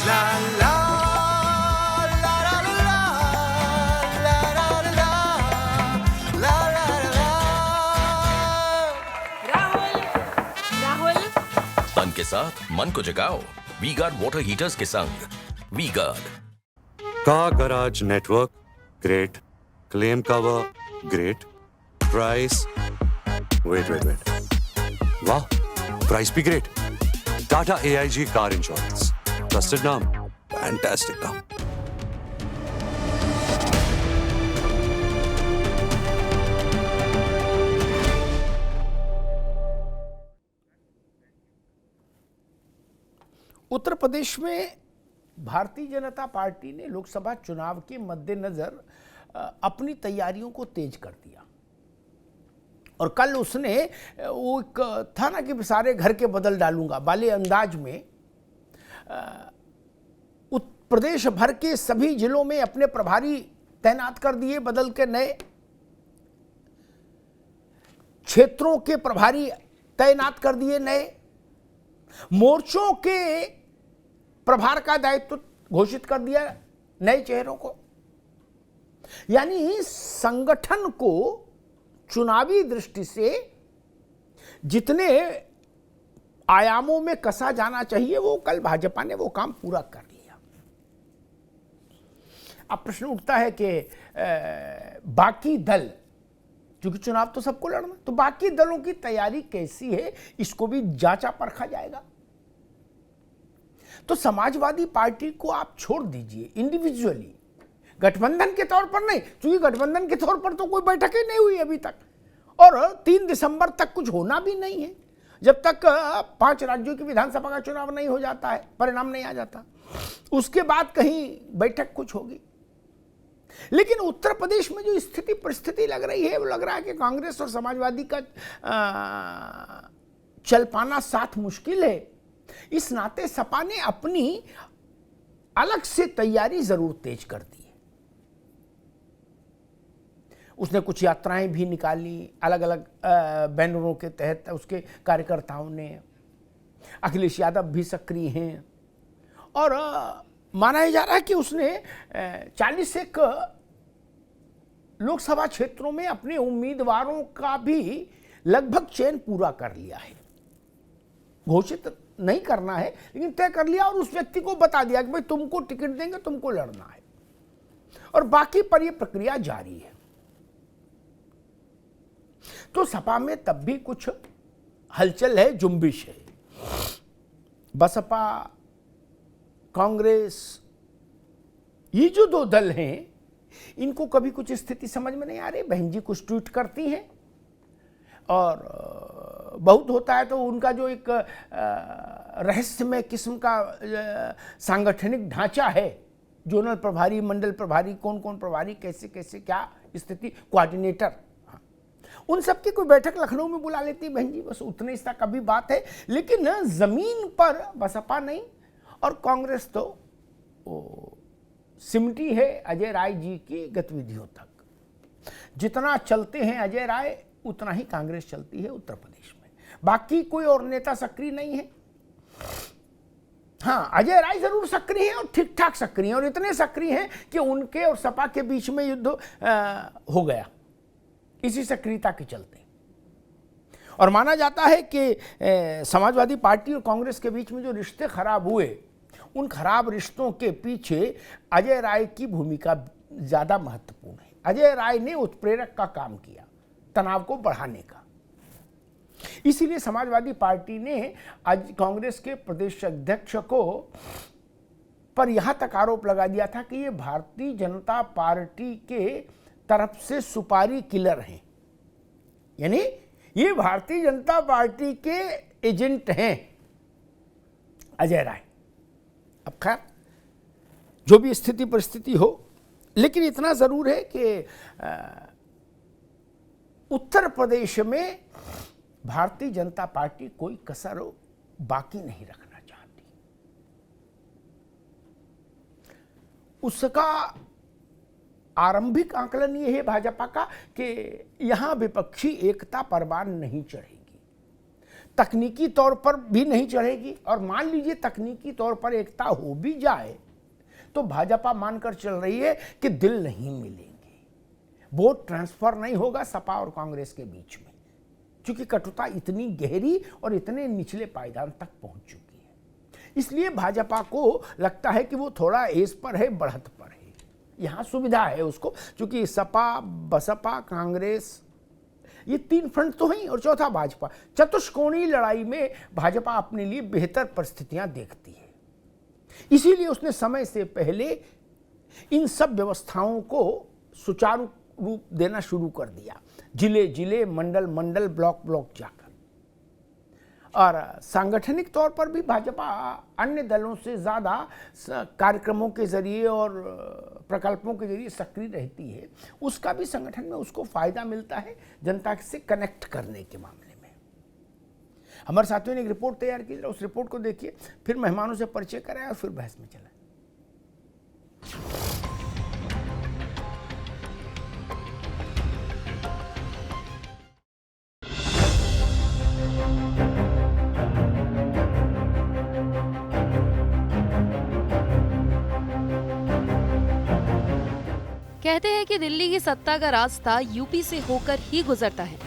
La la la la la la la la la la Rahul Rahul तन के साथ मन को जगाओ वी गार्ड वाटर हीटर्स के संग V guard. Car garage network great, claim cover great, price wait वाह, प्राइस भी great. Tata AIG car insurance, trusted नाम, फैंटास्टिक नाम। उत्तर प्रदेश में भारतीय जनता पार्टी ने लोकसभा चुनाव के मद्देनजर अपनी तैयारियों को तेज कर दिया और कल उसने वो एक था ना कि सारे घर के बदल डालूंगा वाले अंदाज में प्रदेश भर के सभी जिलों में अपने प्रभारी तैनात कर दिए, बदल के नए क्षेत्रों के प्रभारी तैनात कर दिए, नए मोर्चों के प्रभार का दायित्व घोषित कर दिया नए चेहरों को। यानी संगठन को चुनावी दृष्टि से जितने आयामों में कसा जाना चाहिए वो कल भाजपा ने वो काम पूरा कर लिया। अब प्रश्न उठता है कि बाकी दल, क्योंकि चुनाव तो सबको लड़ना, तो बाकी दलों की तैयारी कैसी है इसको भी जांचा परखा जाएगा। तो समाजवादी पार्टी को आप छोड़ दीजिए इंडिविजुअली, गठबंधन के तौर पर नहीं, क्योंकि गठबंधन के तौर पर तो कोई बैठक ही नहीं हुई अभी तक और 3 दिसंबर तक कुछ होना भी नहीं है, जब तक 5 राज्यों की विधानसभा का चुनाव नहीं हो जाता है, परिणाम नहीं आ जाता, उसके बाद कहीं बैठक कुछ होगी। लेकिन उत्तर प्रदेश में जो स्थिति परिस्थिति लग रही है वो लग रहा है कि कांग्रेस और समाजवादी का चल पाना साथ मुश्किल है। इस नाते सपा ने अपनी अलग से तैयारी जरूर तेज कर दी है। उसने कुछ यात्राएं भी निकाली अलग अलग बैनरों के तहत, उसके कार्यकर्ताओं ने। अखिलेश यादव भी सक्रिय हैं और माना जा रहा है कि उसने 40 एक लोकसभा क्षेत्रों में अपने उम्मीदवारों का भी लगभग चयन पूरा कर लिया है। घोषित नहीं करना है लेकिन तय कर लिया और उस व्यक्ति को बता दिया कि भाई तुमको टिकट देंगे, तुमको लड़ना है, और बाकी पर यह प्रक्रिया जारी है। तो सपा में तब भी कुछ हलचल है, जुम्बिश है। बसपा, कांग्रेस, ये जो 2 दल हैं इनको कभी कुछ स्थिति समझ में नहीं आ रही। बहन जी कुछ ट्वीट करती हैं और बहुत होता है तो उनका जो एक रहस्यमय किस्म का सांगठनिक ढांचा है, जोनल प्रभारी, मंडल प्रभारी, कौन कौन प्रभारी, कैसे कैसे क्या स्थिति, कोऑर्डिनेटर, उन सबकी कोई बैठक लखनऊ में बुला लेती बहन जी, बस उतने ही तक अभी बात है। लेकिन जमीन पर बसपा नहीं और कांग्रेस तो सिमटी है अजय राय जी की गतिविधियों तक। जितना चलते हैं अजय राय उतना ही कांग्रेस चलती है उत्तर प्रदेश में। बाकी कोई और नेता सक्रिय नहीं है। हाँ, अजय राय जरूर सक्रिय हैं और ठीक ठाक सक्रिय हैं और इतने सक्रिय हैं कि उनके और सपा के बीच में युद्ध हो गया इसी सक्रियता के चलते। और माना जाता है कि समाजवादी पार्टी और कांग्रेस के बीच में जो रिश्ते खराब हुए, उन खराब रिश्तों के पीछे अजय राय की भूमिका ज्यादा महत्वपूर्ण है। अजय राय ने उत्प्रेरक का काम किया, तनाव को बढ़ाने का। इसीलिए समाजवादी पार्टी ने आज कांग्रेस के प्रदेश अध्यक्ष को पर यहां तक आरोप लगा दिया था कि ये भारतीय जनता पार्टी के तरफ से सुपारी किलर हैं, यानी ये भारतीय जनता पार्टी के एजेंट हैं अजय राय। अब खैर जो भी स्थिति परिस्थिति हो, लेकिन इतना जरूर है कि उत्तर प्रदेश में भारतीय जनता पार्टी कोई कसर बाकी नहीं रखना चाहती। उसका आरंभिक आकलन यह है भाजपा का कि यहां विपक्षी एकता परवान नहीं चढ़ेगी। तकनीकी तौर पर भी नहीं चढ़ेगी, और मान लीजिए तकनीकी तौर पर एकता हो भी जाए तो भाजपा मानकर चल रही है कि दिल नहीं मिलेंगे, वोट ट्रांसफर नहीं होगा सपा और कांग्रेस के बीच में, क्योंकि कटुता इतनी गहरी और इतने निचले पायदान तक पहुंच चुकी है। इसलिए भाजपा को लगता है कि वो थोड़ा एज पर है, बढ़त पर है, यहां सुविधा है उसको, क्योंकि सपा, बसपा, कांग्रेस ये 3 फ्रंट तो हैं और चौथा भाजपा। चतुष्कोणीय लड़ाई में भाजपा अपने लिए बेहतर परिस्थितियां देखती है। इसीलिए उसने समय से पहले इन सब व्यवस्थाओं को सुचारू रूप देना शुरू कर दिया, जिले जिले, मंडल मंडल, ब्लॉक ब्लॉक जाकर। और सांगठनिक तौर पर भी भाजपा अन्य दलों से ज़्यादा कार्यक्रमों के जरिए और प्रकल्पों के जरिए सक्रिय रहती है। उसका भी संगठन में उसको फायदा मिलता है जनता से कनेक्ट करने के मामले में। हमारे साथियों ने एक रिपोर्ट तैयार की, उस रिपोर्ट को देखिए, फिर मेहमानों से परिचय कराया और फिर बहस में चला। कहते हैं कि दिल्ली की सत्ता का रास्ता यूपी से होकर ही गुजरता है।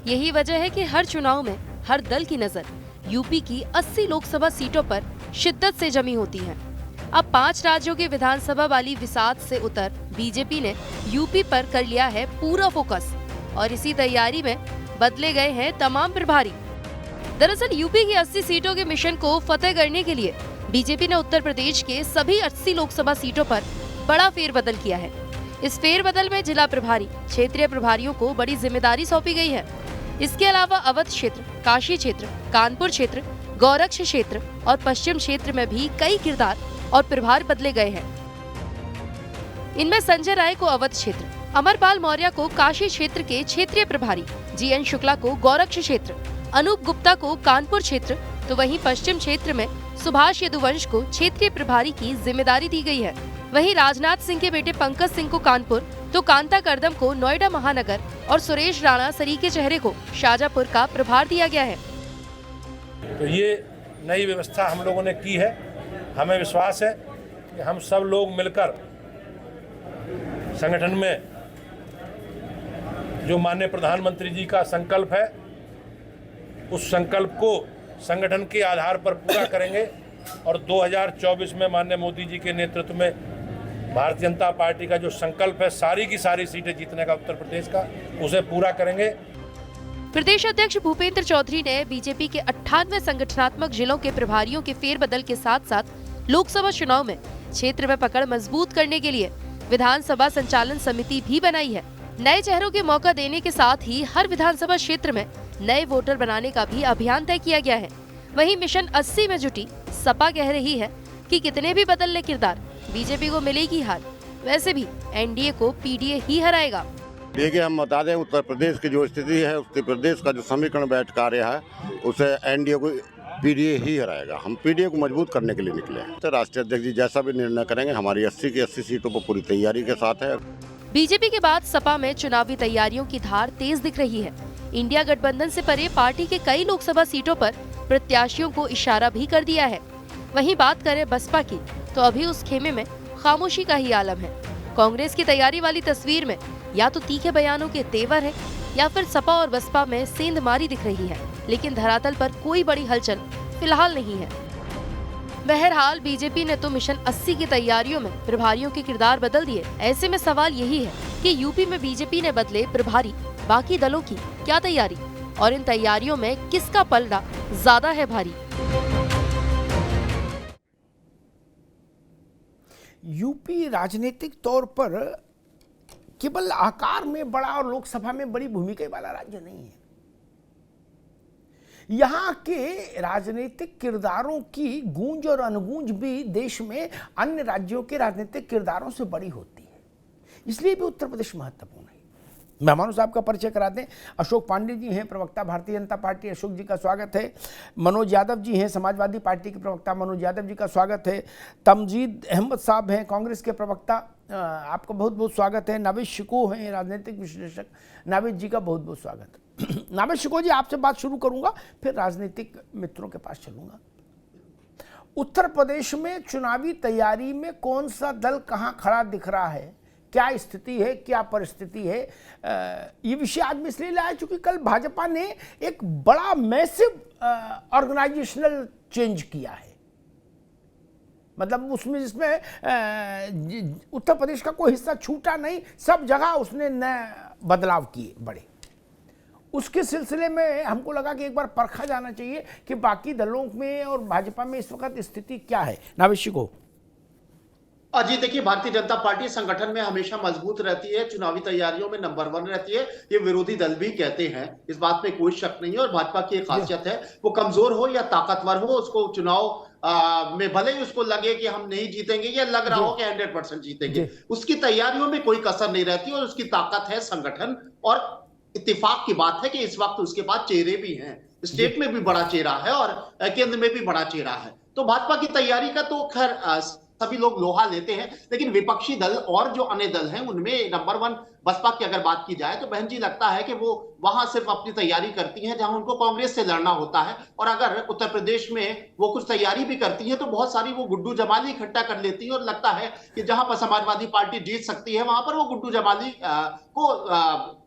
यही वजह है कि हर चुनाव में हर दल की नजर यूपी की 80 लोकसभा सीटों पर शिद्दत से जमी होती है। अब 5 राज्यों के विधानसभा वाली विसात से उतर बीजेपी ने यूपी पर कर लिया है पूरा फोकस, और इसी तैयारी में बदले गए हैं तमाम प्रभारी। दरअसल यूपी की 80 सीटों के मिशन को फतेह करने के लिए बीजेपी ने उत्तर प्रदेश के सभी 80 लोकसभा सीटों पर बड़ा फेरबदल किया है। इस फेरबदल में जिला प्रभारी, क्षेत्रीय प्रभारियों को बड़ी जिम्मेदारी सौंपी गई है। इसके अलावा अवध क्षेत्र, काशी क्षेत्र, कानपुर क्षेत्र, गोरक्ष क्षेत्र और पश्चिम क्षेत्र में भी कई किरदार और प्रभार बदले गए हैं। इनमें संजय राय को अवध क्षेत्र, अमरपाल मौर्य को काशी क्षेत्र के क्षेत्रीय प्रभारी, जीएन शुक्ला को गोरक्ष क्षेत्र, अनूप गुप्ता को कानपुर क्षेत्र, तो वहीं पश्चिम क्षेत्र में सुभाष यदुवंश को क्षेत्रीय प्रभारी की जिम्मेदारी दी गई है। वहीं राजनाथ सिंह के बेटे पंकज सिंह को कानपुर, तो कांता कर्दम को नोएडा महानगर और सुरेश राणा सरीके चेहरे को शाजापुर का प्रभार दिया गया है। तो ये नई व्यवस्था हम लोगों ने की है। हमें विश्वास है कि हम सब लोग मिलकर संगठन में जो माननीय प्रधानमंत्री जी का संकल्प है, उस संकल्प को संगठन के आधार पर पूरा करेंगे और 2024 में माननीय मोदी जी के नेतृत्व में भारतीय जनता पार्टी का जो संकल्प है सारी की सारी सीटें जीतने का उत्तर प्रदेश का, उसे पूरा करेंगे। प्रदेश अध्यक्ष भूपेंद्र चौधरी ने बीजेपी के 98 संगठनात्मक जिलों के प्रभारियों के फेरबदल के साथ साथ लोकसभा चुनाव में क्षेत्र में पकड़ मजबूत करने के लिए विधानसभा संचालन समिति भी बनाई है। नए चेहरों के मौका देने के साथ ही हर विधानसभा क्षेत्र में नए वोटर बनाने का भी अभियान तय किया गया है। वहीं मिशन 80 में जुटी सपा कह रही है कि कितने भी बदल ले किरदार, बीजेपी को मिलेगी हार। वैसे भी एनडीए को पीडीए ही हराएगा। देखिए, हम बता दें, उत्तर प्रदेश की जो स्थिति है, उत्तर प्रदेश का जो समीकरण बैठ कार्य है, उसे एनडीए को पीडीए ही हराएगा। हम पीडीए को मजबूत करने के लिए निकले हैं। तो राष्ट्रीय अध्यक्ष जी जैसा भी निर्णय करेंगे, हमारी 80 की 80 सीटों पर पूरी तैयारी के साथ है। बीजेपी के बाद सपा में चुनावी तैयारियों की धार तेज दिख रही है। इंडिया गठबंधन से परे पार्टी के कई लोकसभा सीटों पर प्रत्याशियों को इशारा भी कर दिया है। वहीं बात करें बसपा की, तो अभी उस खेमे में खामोशी का ही आलम है। कांग्रेस की तैयारी वाली तस्वीर में या तो तीखे बयानों के तेवर है या फिर सपा और बसपा में सेंधमारी दिख रही है, लेकिन धरातल पर कोई बड़ी हलचल फिलहाल नहीं है। बहरहाल बीजेपी ने तो मिशन 80 की तैयारियों में प्रभारियों के किरदार बदल दिए। ऐसे में सवाल यही है कि यूपी में बीजेपी ने बदले प्रभारी, बाकी दलों की क्या तैयारी और इन तैयारियों में किसका पलड़ा ज्यादा है भारी। यूपी राजनीतिक तौर पर केवल आकार में बड़ा और लोकसभा में बड़ी भूमिका वाला राज्य नहीं है। यहां के राजनीतिक किरदारों की गूंज और अनुगूंज भी देश में अन्य राज्यों के राजनीतिक किरदारों से बड़ी होती है। इसलिए भी उत्तर प्रदेश महत्वपूर्ण है। मेहमानों साहब का परिचय कराते हैं। अशोक पांडे जी हैं, प्रवक्ता भारतीय जनता पार्टी, अशोक जी का स्वागत है। मनोज यादव जी हैं, समाजवादी पार्टी के प्रवक्ता, मनोज यादव जी का स्वागत है। तमजीद अहमद साहब हैं, कांग्रेस के प्रवक्ता, आपका बहुत बहुत स्वागत है। नाविद शिको हैं, राजनीतिक विश्लेषक, नाविद जी का बहुत बहुत स्वागत है। नावेद शिकोह जी, आपसे बात शुरू करूंगा, फिर राजनीतिक मित्रों के पास चलूंगा। उत्तर प्रदेश में चुनावी तैयारी में कौन सा दल कहां खड़ा दिख रहा है, क्या स्थिति है, क्या परिस्थिति है? ये विषय आज में इसलिए लाया क्योंकि कल भाजपा ने एक बड़ा मैसिव ऑर्गेनाइजेशनल चेंज किया है। मतलब उसमें जिसमें उत्तर प्रदेश का कोई हिस्सा छूटा नहीं, सब जगह उसने नए बदलाव किए बड़े। उसके सिलसिले में हमको लगा कि एक बार परखा जाना चाहिए कि बाकी दलों में और भाजपा में इस वक्त स्थिति क्या है। नावेद शिकोह। जी देखिए, भारतीय जनता पार्टी संगठन में हमेशा मजबूत रहती है, चुनावी तैयारियों में नंबर 1 रहती है, ये विरोधी दल भी कहते हैं, इस बात में कोई शक नहीं है। और भाजपा की एक खासियत है, वो कमजोर हो या ताकतवर हो, उसको चुनाव में भले ही उसको लगे कि हम नहीं जीतेंगे या लग रहा हो कि 100% जीतेंगे, उसकी तैयारियों में कोई कसर नहीं रहती और उसकी ताकत है संगठन। और इत्तेफाक की बात है कि इस वक्त उसके पास चेहरे भी हैं, स्टेट में भी बड़ा चेहरा है और केंद्र में भी बड़ा चेहरा है। तो भाजपा की तैयारी का तो खैर सभी लोग लोहा लेते हैं, लेकिन विपक्षी दल और जो अन्य दल हैं उनमें नंबर 1 बसपा की अगर बात की जाए तो बहन जी लगता है कि वो वहां सिर्फ अपनी तैयारी करती हैं जहां उनको कांग्रेस से लड़ना होता है। और अगर उत्तर प्रदेश में वो कुछ तैयारी भी करती है तो बहुत सारी वो गुड्डू जमाली इकट्ठा कर लेती है और लगता है कि जहां पर समाजवादी पार्टी जीत सकती है वहां पर वो गुड्डू जमाली को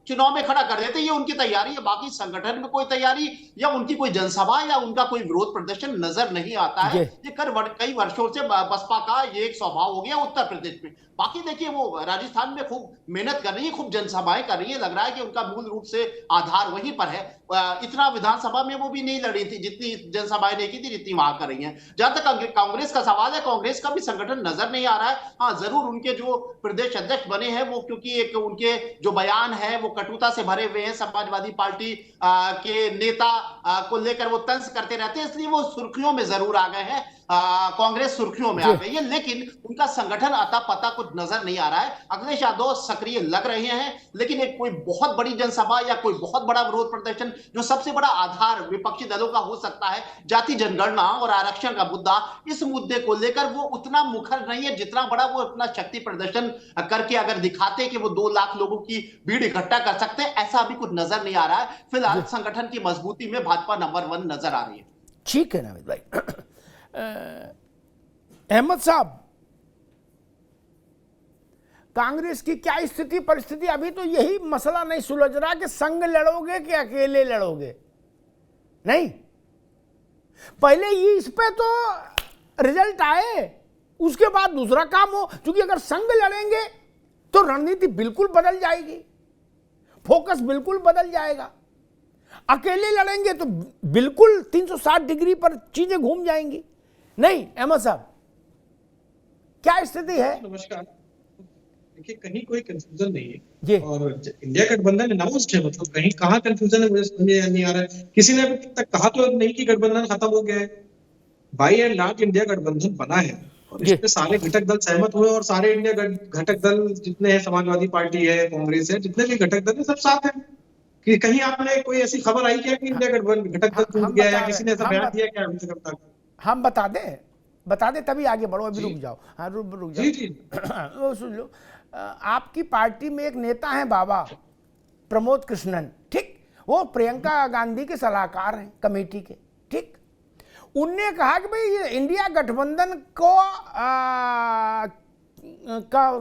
चुनाव में खड़ा कर देते हैं। ये उनकी तैयारी है, बाकी संगठन में कोई तैयारी या उनकी कोई जनसभा या उनका कोई विरोध प्रदर्शन नजर नहीं आता है। ये कई वर्षों से बसपा का ये एक स्वभाव हो गया उत्तर प्रदेश में। बाकी देखिए, वो राजस्थान में खूब मेहनत कर रही है, खूब जनसभाएं कर रही है, लग रहा है कि उनका मूल रूप से आधार वहीं पर है। इतना विधानसभा में वो भी नहीं लड़ी थी, जितनी जनसभाएं नहीं की थी जितनी वहां कर रही हैं। जहां तक कांग्रेस का सवाल है, कांग्रेस का भी संगठन नजर नहीं आ रहा है। हाँ, जरूर उनके जो प्रदेश अध्यक्ष बने हैं वो, क्योंकि एक उनके जो बयान है वो कटुता से भरे हुए हैं, समाजवादी पार्टी के नेता को लेकर वो तंज करते रहते हैं, इसलिए वो सुर्खियों में जरूर आ गए हैं। कांग्रेस सुर्खियों में आ गई है, लेकिन उनका संगठन अता पता कुछ नजर नहीं आ रहा है। अखिलेश यादव सक्रिय लग रहे हैं, लेकिन एक कोई बहुत बड़ी जनसभा या कोई बहुत बड़ा विरोध प्रदर्शन, जो सबसे बड़ा आधार विपक्षी दलों का हो सकता है, जाति जनगणना और आरक्षण का मुद्दा, इस मुद्दे को लेकर वो उतना मुखर नहीं है जितना बड़ा वो अपना शक्ति प्रदर्शन करके अगर दिखाते कि वो 2 लाख लोगों की भीड़ इकट्ठा कर सकते हैं, ऐसा अभी कुछ नजर नहीं आ रहा है। फिलहाल संगठन की मजबूती में भाजपा नंबर 1 नजर आ रही है। ठीक है नावेद भाई। अहमद साहब, कांग्रेस की क्या स्थिति परिस्थिति? अभी तो यही मसला नहीं सुलझ रहा कि संग लड़ोगे कि अकेले लड़ोगे। नहीं, पहले ये इस पे तो रिजल्ट आए, उसके बाद दूसरा काम हो। क्योंकि अगर संग लड़ेंगे तो रणनीति बिल्कुल बदल जाएगी, फोकस बिल्कुल बदल जाएगा। अकेले लड़ेंगे तो बिल्कुल 360 डिग्री पर चीजें घूम जाएंगी। नहीं अहमद साहब, क्या स्थिति है? नमस्कार। देखिए, कहीं कोई कंफ्यूजन नहीं है जी। और इंडिया गठबंधन अनाउंस्ड है, मतलब कहीं कहाँ कंफ्यूजन है मुझे समझ नहीं आ रहा है। किसी ने अभी तक कहा तो नहीं कि गठबंधन खत्म हो गया है। बाई एंड लार्ज इंडिया गठबंधन बना है और इसमें सारे घटक दल सहमत हुए और सारे इंडिया घटक दल जितने हैं, समाजवादी पार्टी है, कांग्रेस है, जितने भी घटक दल है, सब साथ हैं। कि कहीं आपने कोई ऐसी खबर आई क्या कि इंडिया गठबंधन घटक दल टूट गया या किसी ने ऐसा बयान दिया क्या अभी तक? हम बता दे तभी आगे बढ़ो। अभी रुक जाओ। हाँ, रुक जाओ। जी। वो सुन लो, आपकी पार्टी में एक नेता है बाबा प्रमोद कृष्णन, ठीक, वो प्रियंका गांधी के सलाहकार हैं कमेटी के, ठीक। उनने कहा कि भाई ये इंडिया गठबंधन को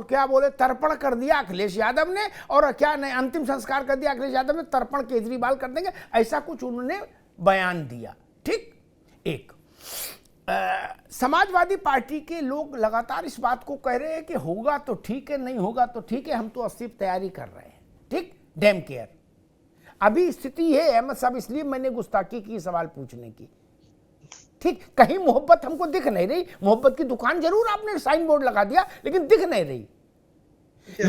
क्या बोले तर्पण कर दिया अखिलेश यादव ने, और क्या नहीं अंतिम संस्कार कर दिया अखिलेश यादव ने, तर्पण केजरीवाल कर देंगे, ऐसा कुछ उन्होंने बयान दिया, ठीक। एक समाजवादी पार्टी के लोग लगातार इस बात को कह रहे हैं कि होगा तो ठीक है, नहीं होगा तो ठीक है, हम तो सिर्फ तैयारी कर रहे हैं, ठीक, डैम केयर। अभी स्थिति है अहमद साहब, इसलिए मैंने गुस्ताखी की सवाल पूछने की, ठीक। कहीं मोहब्बत हमको दिख नहीं रही। मोहब्बत की दुकान जरूर आपने साइन बोर्ड लगा दिया, लेकिन दिख नहीं रही।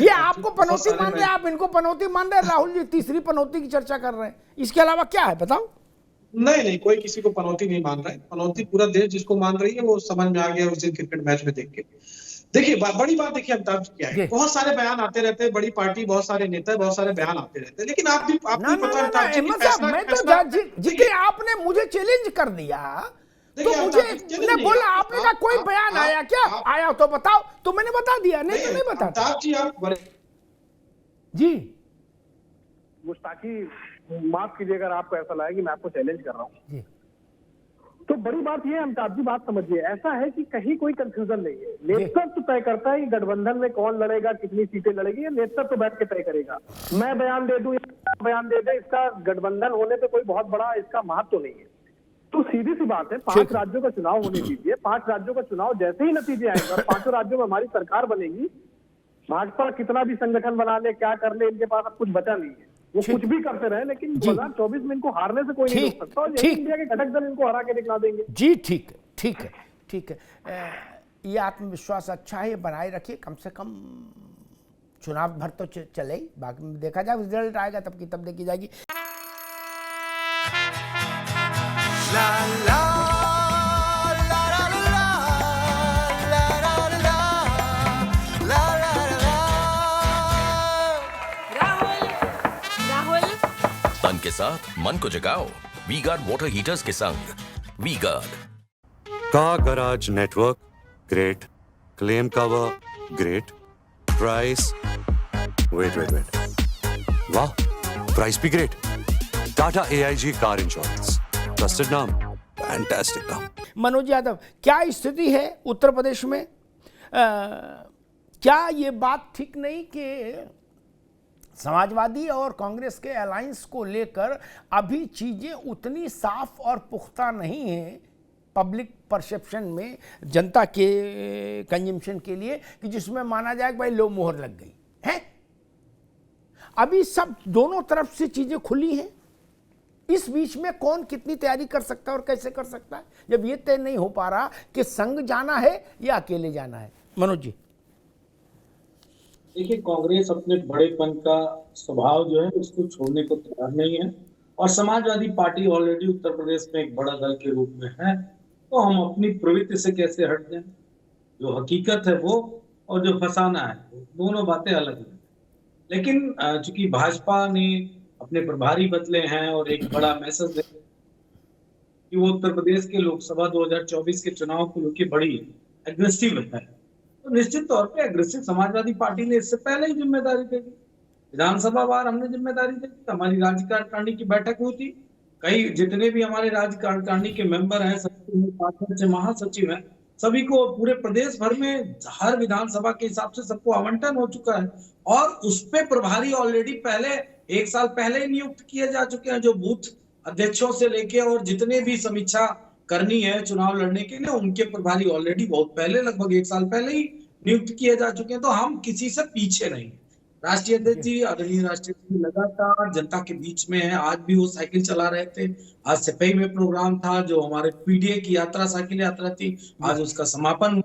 ये आपको पनौती मान रहे हैं, आप इनको पनौती मान रहे हैं। राहुल जी तीसरी पनौती की चर्चा कर रहे हैं, इसके अलावा क्या है बताओ? नहीं, कोई किसी को पनौती नहीं मान रहा है। पनौती पूरा देश जिसको मान रही है वो समझ में आ गया उस दिन क्रिकेट मैच में देख के। देखिए, बड़ी बात देखिए अमिताभ जी क्या है, बहुत सारे बयान आते रहते हैं, बड़ी पार्टी, बहुत सारे नेता, बहुत सारे बयान आते रहते हैं, लेकिन आपको पता है मैं तो जितने आपने मुझे चैलेंज कर दिया तो मुझे बोला, आपने कहा कोई बयान आया क्या? आया तो बताओ, तो मैंने बता दिया, नहीं तो नहीं बताता। जी, आप जी गुस्ताखी माफ कीजिए अगर आपको ऐसा लगे कि मैं आपको चैलेंज कर रहा हूँ, जी तो बड़ी बात यह है, अमिताभ जी बात समझिए, ऐसा है कि कहीं कोई कंफ्यूजन नहीं है। नेतृत्व तय करता है कि गठबंधन में कौन लड़ेगा, कितनी सीटें लड़ेगी, ये नेतृत्व बैठ के तय करेगा। मैं बयान दे दूं या बयान दे दे, इसका गठबंधन होने पे कोई बहुत बड़ा इसका महत्व नहीं है। तो सीधी सी बात है, 5 राज्यों का चुनाव होने दीजिए। 5 राज्यों का चुनाव जैसे ही नतीजे आएंगे और 5 राज्यों में हमारी सरकार बनेगी, भाजपा कितना भी संगठन बना ले, क्या कर ले, इनके पास अब कुछ बचा नहीं है। वो कुछ भी करते रहे, लेकिन 2024 में इनको हारने से कोई नहीं रोक सकता और यही इंडिया के घटक दल इनको हरा के दिखला देंगे। जी ठीक है, ठीक है, ठीक है। ये आत्मविश्वास अच्छा है, ये बनाए रखिए। कम से कम चुनाव भर तो चले ही, बाकी में देखा जाए, रिजल्ट आएगा तब की तब देखी जाएगी। La la la la la la la la la la la la। Rahul तन के साथ मन को जगाओ वी गार्ड वाटर हीटर्स के संग V guard. Car garage network great, claim cover great, price wait वाह, प्राइस भी great. Tata AIG car insurance, trusted नाम, फैंटास्टिक नाम। मनोज यादव, क्या स्थिति है उत्तर प्रदेश में? क्या ये बात ठीक नहीं कि समाजवादी और कांग्रेस के अलायंस को लेकर अभी चीजें उतनी साफ और पुख्ता नहीं है पब्लिक परसेप्शन में, जनता के कंजम्पशन के लिए, कि जिसमें माना जाए कि भाई लो मोहर लग गई है? अभी सब दोनों तरफ से चीजें खुली हैं। इस बीच में कौन कितनी तैयारी कर सकता है और कैसे कर सकता है, जब ये तय नहीं हो पा रहा कि संग जाना है या अकेले जाना है? मनोज जी देखिए, कांग्रेस अपने बड़ेपन का स्वभाव जो है उसको छोड़ने को तैयार नहीं है और समाजवादी पार्टी ऑलरेडी उत्तर प्रदेश में एक बड़ा दल के रूप में है, तो हम अपनी प्रवृत्ति से कैसे हट जाएं? जो हकीकत है वो और जो फसाना है वो दोनों बातें अलग हैं। लेकिन चूंकि भाजपा ने अपने प्रभारी बदले हैं और एक बड़ा मैसेज दे कि वो उत्तर प्रदेश के लोकसभा 2024 के चुनाव को लेकर बड़ी एग्रेसिव है, तो निश्चित तौर पे एग्रेसिव समाजवादी पार्टी ने इससे पहले ही जिम्मेदारी दे दी। विधानसभा वार हमने जिम्मेदारी दे दी, हमारी राज्य कार्यकारिणी की बैठक हुई थी, कई जितने भी हमारे राज्य कार्यकारिणी के मेंबर हैं, सचिव महासचिव हैं, सभी को पूरे प्रदेश भर में हर विधानसभा के हिसाब से सबको आवंटन हो चुका है और उस पे प्रभारी ऑलरेडी पहले 1 साल पहले ही नियुक्त किए जा चुके हैं, जो बूथ अध्यक्षों से लेके और जितने भी समीक्षा करनी है चुनाव लड़ने के लिए, उनके प्रभारी ऑलरेडी बहुत पहले, लगभग 1 साल पहले ही नियुक्त किए जा चुके हैं। तो हम किसी से पीछे नहीं। राष्ट्रीय अध्यक्ष जी, आदरणीय राष्ट्रीय अध्यक्ष लगातार जनता के बीच में है। आज भी वो साइकिल चला रहे थे, आज सिपाही में प्रोग्राम था, जो हमारे PDA की यात्रा, साइकिल यात्रा थी, आज उसका समापन,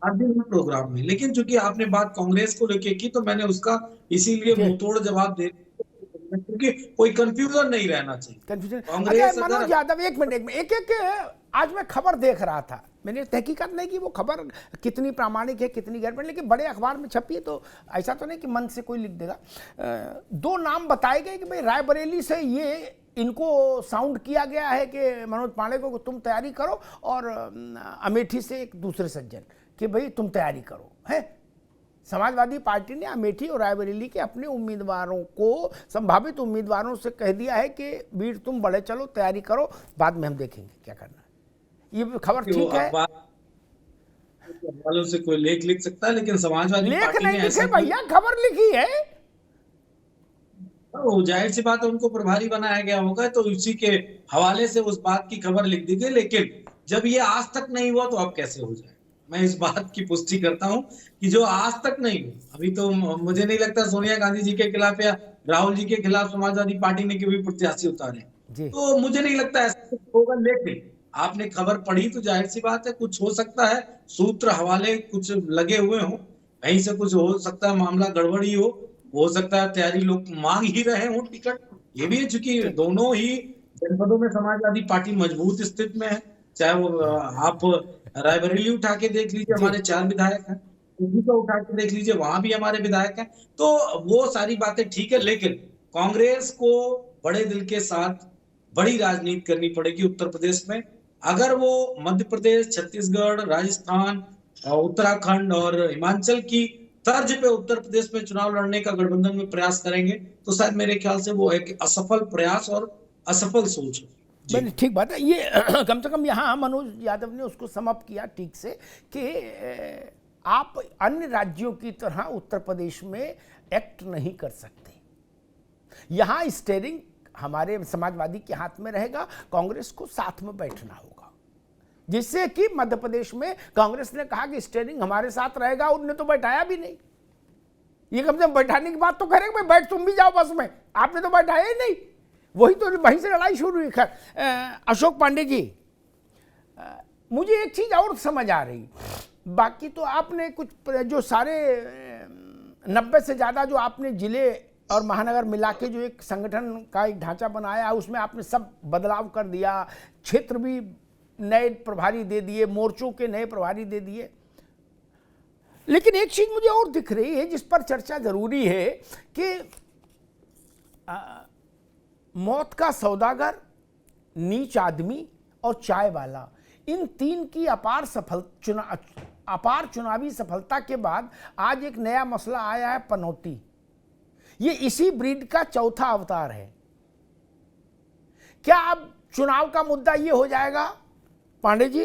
आज भी प्रोग्राम में। लेकिन चूंकि आपने बात कांग्रेस को लेके की, तो मैंने उसका इसीलिए मुंहतोड़ जवाब दे, क्योंकि कोई कंफ्यूजन नहीं रहना चाहिए। कांग्रेस मनोज यादव, एक मिनट, एक आज मैं खबर देख रहा था, मैंने तहकीकात नहीं की वो खबर कितनी प्रामाणिक है कितनी गैर, लेकिन बड़े अखबार में छपी है, तो ऐसा तो नहीं कि मन से कोई लिख देगा। 2 नाम बताए गए कि भाई रायबरेली से ये इनको साउंड किया गया है कि मनोज पांडे को तुम तैयारी करो, और अमेठी से एक दूसरे सज्जन कि भाई तुम तैयारी करो है। समाजवादी पार्टी ने अमेठी और रायबरेली के अपने उम्मीदवारों को, संभावित उम्मीदवारों से कह दिया है कि वीर तुम बड़े चलो, तैयारी करो, बाद में हम देखेंगे क्या करना है। ये खबर ठीक है? वालों से कोई लेख लिख सकता है, लेकिन समाजवादी पार्टी ने ऐसा भैया खबर लिखी है, तो जाहिर सी बात है उनको प्रभारी बनाया गया होगा, तो उसी के हवाले से उस बात की खबर लिख दी गई। लेकिन जब ये आज तक नहीं हुआ तो अब कैसे हो जाए? मैं इस बात की पुष्टि करता हूं कि जो आज तक नहीं हुआ, अभी तो मुझे नहीं लगता सोनिया गांधी जी के खिलाफ या राहुल जी के खिलाफ समाजवादी पार्टी ने कभी प्रत्याशी उतारे, तो मुझे नहीं लगता ऐसा कुछ होगा। लेकिन आपने खबर पढ़ी तो जाहिर सी बात है कुछ हो सकता है, सूत्र हवाले कुछ लगे हुए हों, कहीं से कुछ हो सकता है, मामला गड़बड़ी हो सकता है तैयारी लोग मांग ही रहे हों टिकट। ये भी है चूंकि दोनों ही जनपदों में समाजवादी पार्टी मजबूत स्थिति में है, चाहे वो आप रायबरेली उठा के देख लीजिए, हमारे 4 विधायक हैं, दिल्ली को उठा के देख लीजिए, वहां भी हमारे विधायक हैं, तो वो सारी बातें ठीक है। लेकिन कांग्रेस को बड़े दिल के साथ बड़ी राजनीति करनी पड़ेगी उत्तर प्रदेश में। अगर वो मध्य प्रदेश, छत्तीसगढ़, राजस्थान, उत्तराखंड और हिमाचल की तर्ज पे उत्तर प्रदेश में चुनाव लड़ने का गठबंधन में प्रयास करेंगे तो शायद मेरे ख्याल से वो एक असफल प्रयास और असफल सोच है। बड़ी ठीक बात है ये। कम से कम यहाँ मनोज यादव ने उसको समअप किया ठीक से कि आप अन्य राज्यों की तरह उत्तर प्रदेश में एक्ट नहीं कर सकते। यहाँ स्टीयरिंग हमारे समाजवादी के हाथ में रहेगा, कांग्रेस को साथ में बैठना होगा, जिससे कि मध्य प्रदेश में कांग्रेस ने कहा कि स्टीयरिंग हमारे साथ रहेगा, उनने तो बैठाया भी नहीं। ये कम से कम बैठाने की बात तो करेंगे, भाई बैठ तुम भी जाओ बस में, आपने तो बैठाया ही नहीं। वही तो वहीं से लड़ाई शुरू हुई। खैर अशोक पांडे जी, मुझे एक चीज और समझ आ रही, बाकी तो आपने कुछ जो सारे 90 से ज़्यादा जो आपने जिले और महानगर मिला के जो एक संगठन का एक ढांचा बनाया, उसमें आपने सब बदलाव कर दिया, क्षेत्र भी नए प्रभारी दे दिए, मोर्चों के नए प्रभारी दे दिए। लेकिन एक चीज मुझे और दिख रही है जिस पर चर्चा जरूरी है कि मौत का सौदागर, नीच आदमी और चाय वाला, इन तीन की अपार चुनावी सफलता के बाद आज एक नया मसला आया है, पनौती। ये इसी ब्रीड का चौथा अवतार है। क्या अब चुनाव का मुद्दा ये हो जाएगा पांडे जी?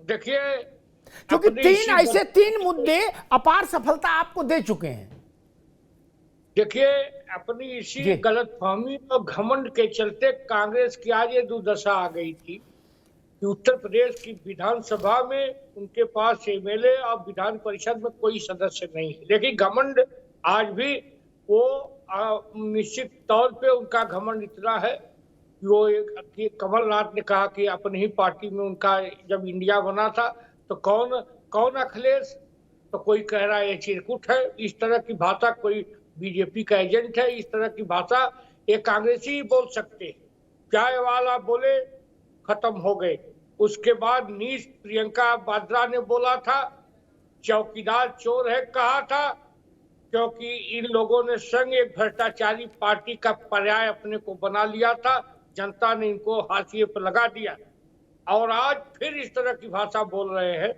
देखिए, क्योंकि तीन मुद्दे अपार सफलता आपको दे चुके हैं। देखिए, अपनी इसी गलतफहमी और घमंड के चलते कांग्रेस की आज ये दुर्दशा आ गई थी कि उत्तर प्रदेश की विधानसभा में उनके पास एमएलए और विधान परिषद में कोई सदस्य नहीं है। लेकिन घमंड आज भी वो निश्चित तौर पे उनका घमंड इतना है कि वो कमलनाथ ने कहा कि अपनी ही पार्टी में उनका जब इंडिया बना था तो कौन अखिलेश, तो कोई कह रहा है ये चिरकुट है। इस तरह की भाषा कोई बीजेपी का एजेंट है, इस तरह की भाषा एक कांग्रेसी ही बोल सकते। चाय वाला बोले, खत्म हो गए। उसके बाद नीच प्रियंका वाड्रा ने बोला था, चौकीदार चोर है कहा था, क्योंकि इन लोगों ने संग एक भ्रष्टाचारी पार्टी का पर्याय अपने को बना लिया था। जनता ने इनको हाशिए पर लगा दिया और आज फिर इस तरह की भाषा बोल रहे हैं,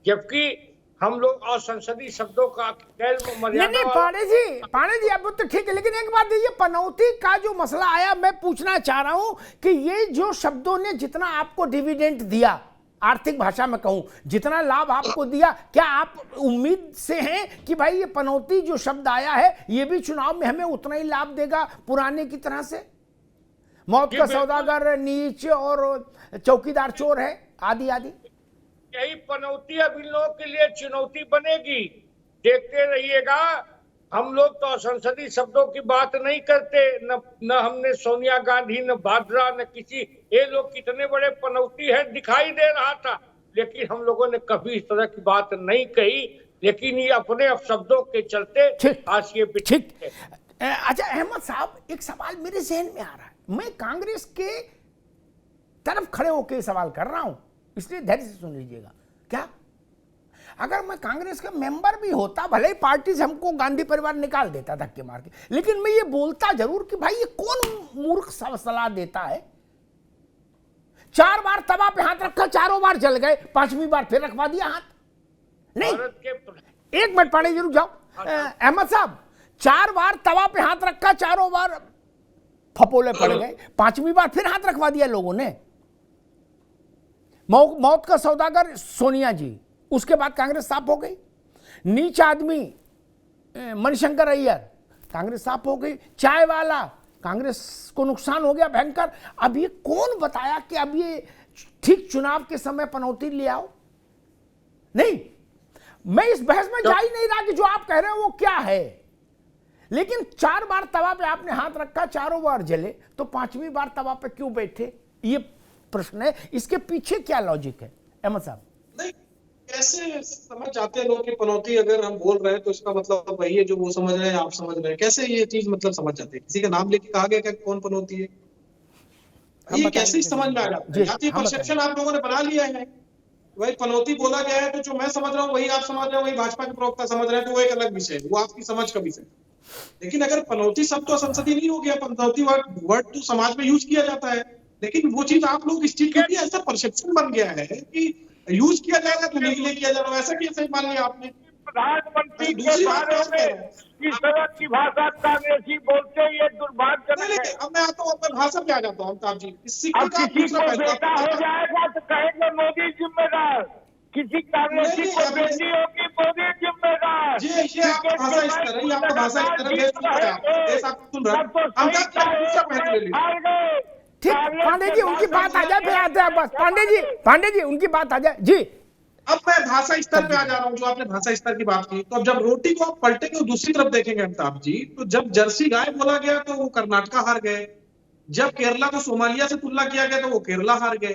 जबकि हम लोग असंसदीय शब्दों का नहीं पांडे जी अब तो ठीक है। लेकिन एक बात ये पनौती का जो मसला आया, मैं पूछना चाह रहा हूं कि ये जो शब्दों ने जितना आपको डिविडेंड दिया, आर्थिक भाषा में कहूं, जितना लाभ आपको दिया, क्या आप उम्मीद से हैं कि भाई ये पनौती जो शब्द आया है ये भी चुनाव में हमें उतना ही लाभ देगा पुराने की तरह से? मौत का सौदागर, नीच और चौकीदार चोर है, आदि आदि। यही पनौती अब इन लोगों के लिए चुनौती बनेगी। देखते रहिएगा। हम लोग तो संसदीय शब्दों की बात नहीं करते, न हमने सोनिया गांधी, न वाड्रा, न किसी, ये लोग कितने बड़े पनौती है दिखाई दे रहा था, लेकिन हम लोगों ने कभी इस तरह की बात नहीं कही। लेकिन ये अपने शब्दों के चलते हाशिए पे। ठीक। अच्छा अहमद साहब, एक सवाल मेरे जहन में आ रहा है, मैं कांग्रेस के तरफ खड़े होकर सवाल कर रहा हूं, इसलिए धैर्य से सुन लीजिएगा। क्या अगर मैं कांग्रेस का मेंबर भी होता, भले ही पार्टी से हमको गांधी परिवार निकाल देता धक्के मार के, लेकिन मैं ये बोलता जरूर कि भाई ये कौन मूर्ख सलाह देता है? 4 बार तवा पे हाथ रखा, चारों बार जल गए, 5वीं बार फिर रखवा दिया हाथ। नहीं, एक मिनट पांडे जी रुक जाओ। अहमद साहब, 4 बार तवा पे हाथ रखा, चारों बार फपोले पड़ गए, 5वीं बार फिर हाथ रखवा दिया लोगों ने। मौत का सौदागर सोनिया जी, उसके बाद कांग्रेस साफ हो गई। नीच आदमी मणिशंकर अय्यर, कांग्रेस साफ हो गई। चाय वाला, कांग्रेस को नुकसान हो गया भयंकर। अब ये कौन बताया कि अब ये ठीक चुनाव के समय पनौती ले आओ? नहीं, मैं इस बहस में जा ही नहीं रहा कि जो आप कह रहे हो वो क्या है, लेकिन 4 बार तवा पे आपने हाथ रखा, चारों बार जले, तो 5वीं बार तवा पे क्यों बैठे? ये प्रश्न है। इसके पीछे क्या लॉजिक है अहमद साहब? नहीं, कैसे समझ जाते हैं लोग कि पनौती अगर हम बोल रहे हैं तो इसका मतलब वही है जो वो समझ रहे हैं, आप समझ रहे हैं। कैसे ये चीज मतलब समझ जाते हैं? किसी का नाम लेके कहा गया क्या कौन पनौती है? ये कैसे समझ में आ जाता है? जातीय परसेप्शन आप लोगों ने बना लिया है। वही पनौती बोला गया है तो जो मैं समझ रहा हूँ वही आप समझ रहे हो, वही भाजपा के प्रवक्ता समझ रहे हैं, तो वो एक अलग विषय है, वो आपकी समझ का विषय। लेकिन अगर पनौती शब्द तो संसदीय नहीं हो गया, पनौती वर्ड तो समाज में यूज किया जाता है, लेकिन वो चीज आप लोग इस चीज के ऐसा परसेप्शन बन गया है कि यूज किया जाएगा तो नहीं किया जाएगा, ऐसा कैसे मान लिया आपने? प्रधानमंत्री के दूसरी बात बारे और क्या में है? इस तरह की भाषा कांग्रेसी बोलते हैं, ये दुर्भाग्यजनक नहीं, है। अब मैं आता हूँ अपने भाषण पे आ जाता हूँ अमिताभ जी। इस सिक्के अब का किसी दूसरा को पहलू बेटा हो जाएगा तो कहेंगे मोदी जिम्मेदार, किसी कांग्रेसी नहीं, को अभी- बेटी होगी मोदी जिम्मेदार। जी, ये आपका भाषा इस तरह ही, आपका भाषा इस तरह देश सुन रहा है, देश आपको सुन रहा है। अमिताभ जी, आप दूसरा पहलू ले लीजिए। ठीक, पांडे जी उनकी बात आ जाए फिर आते हैं बस। पांडे जी उनकी बात आ जाए जी। अब मैं भाषा स्तर पे आ जा रहा हूँ, जो आपने भाषा स्तर की बात की। तो अब जब रोटी को आप पलटेंगे दूसरी तरफ देखेंगे अमिताभ जी, तो जब जर्सी गाय बोला गया तो वो कर्नाटका हार गए, जब केरला को सोमालिया से तुलना किया गया तो वो केरला हार गए,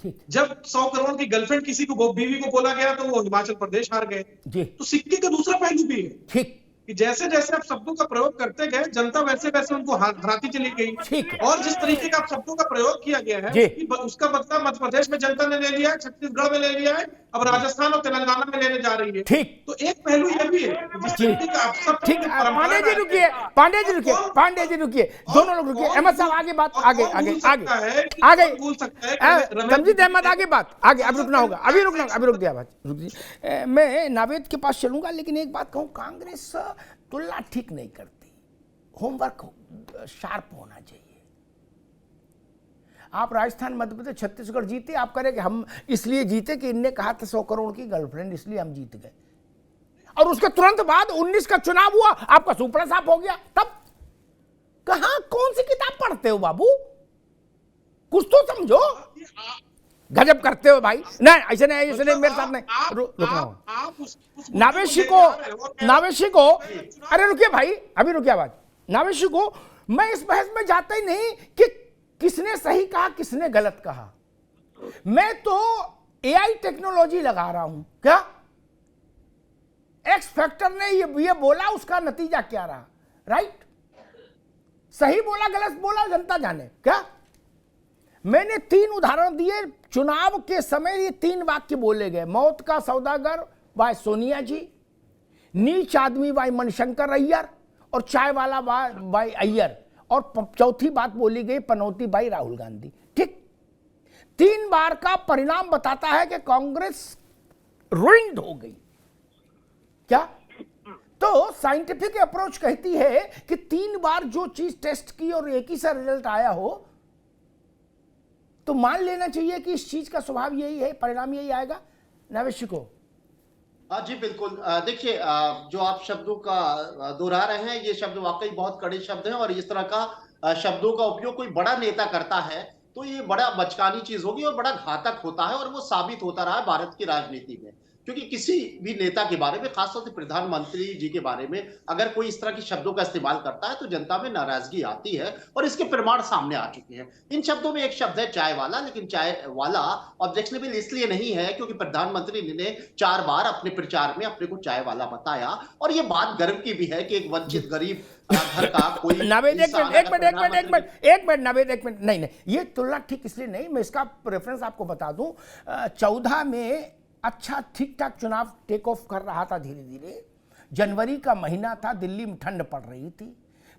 ठीक जब 100 करोड़ की गर्लफ्रेंड किसी को बीवी को बोला गया तो वो हिमाचल प्रदेश हार गए। जी तो सिक्के का दूसरा पहलू भी है ठीक कि जैसे जैसे आप शब्दों का प्रयोग करते गए, जनता वैसे वैसे उनको हराती चली गई। ठीक। और जिस तरीके का आप शब्दों का प्रयोग किया गया है, जी। उसका बदला मध्य प्रदेश में जनता ने ले लिया है, छत्तीसगढ़ में ले लिया है, अब राजस्थान और तेलंगाना में लेने जा रही है। ठीक तो एक पहलू यह भी है जिस जी। तरीके का आप सब ठीक पांडे जी रुकिए, पांडे जी रुकिए, पांडे जी रुकिए, दोनों लोग रुकिए। अहमद साहब आगे बात, आगे आगे आगे आगे भूल सकता है तमजीद अहमद आगे बात आगे। अब रुकना होगा, अभी रुकना, अभी रुक गया बात, रुक जी। मैं नावेद के पास चलूंगा, लेकिन एक बात कहूं, कांग्रेस तुलना ठीक नहीं करती, होमवर्क शार्प होना चाहिए। आप राजस्थान, मध्य प्रदेश, छत्तीसगढ़ जीते, आप करें कि हम इसलिए जीते कि इनने कहा था 100 करोड़ की गर्लफ्रेंड इसलिए हम जीत गए, और उसके तुरंत बाद 19 का चुनाव हुआ, आपका सुपड़ा साफ हो गया। तब कहां कौन सी किताब पढ़ते हो बाबू, कुछ तो समझो। गजब करते हो भाई, नहीं ऐसे नहीं, ऐसे नहीं, मेरे साथ नहीं। रुकना होगा नावेशी को अरे रुकिए भाई, अभी रुकिए आवाज। नावेशी को मैं इस बहस में जाता ही नहीं कि किसने सही कहा किसने गलत कहा, मैं तो एआई टेक्नोलॉजी लगा रहा हूं। क्या एक्स फैक्टर ने ये बोला, उसका नतीजा क्या रहा, राइट? सही बोला गलत बोला जनता जाने। क्या मैंने 3 उदाहरण दिए, चुनाव के समय ये 3 वाक्य बोले गए, मौत का सौदागर बाय सोनिया जी, नीच आदमी बाय मणिशंकर अय्यर, और चाय वाला बाय अय्यर, और चौथी बात बोली गई पनौती बाई राहुल गांधी। ठीक, 3 बार का परिणाम बताता है कि कांग्रेस रुइंड हो गई। क्या तो साइंटिफिक अप्रोच कहती है कि 3 बार जो चीज टेस्ट की और एक ही सा रिजल्ट आया हो तो मान लेना चाहिए कि इस चीज का स्वभाव यही है, परिणाम यही आएगा। नवेशी को जी बिल्कुल। देखिए, जो आप शब्दों का दोहरा रहे हैं, ये शब्द वाकई बहुत कड़े शब्द हैं, और इस तरह का शब्दों का उपयोग कोई बड़ा नेता करता है तो ये बड़ा बचकानी चीज होगी और बड़ा घातक होता है, और वो साबित होता रहा है भारत की राजनीति में। क्योंकि किसी भी नेता के बारे में, खासतौर से प्रधानमंत्री जी के बारे में, अगर कोई इस तरह के शब्दों का इस्तेमाल करता है तो जनता में नाराजगी आती है, और इसके प्रमाण सामने आ चुके हैं। इन शब्दों में एक शब्द है चाय वाला, लेकिन चाय वाला ऑब्जेक्शनेबल इसलिए नहीं है क्योंकि प्रधानमंत्री ने 4 बार अपने प्रचार में अपने को चाय वाला बताया, और ये बात गर्व की भी है कि एक वंचित गरीब घर का कोई नावेद एक मिनट नावेद एक मिनट, नहीं, ये तुलना ठीक इसलिए नहीं, मैं इसका रेफरेंस आपको बता दूं। 14 में अच्छा ठीक ठाक चुनाव टेक ऑफ कर रहा था धीरे धीरे, जनवरी का महीना था, दिल्ली में ठंड पड़ रही थी,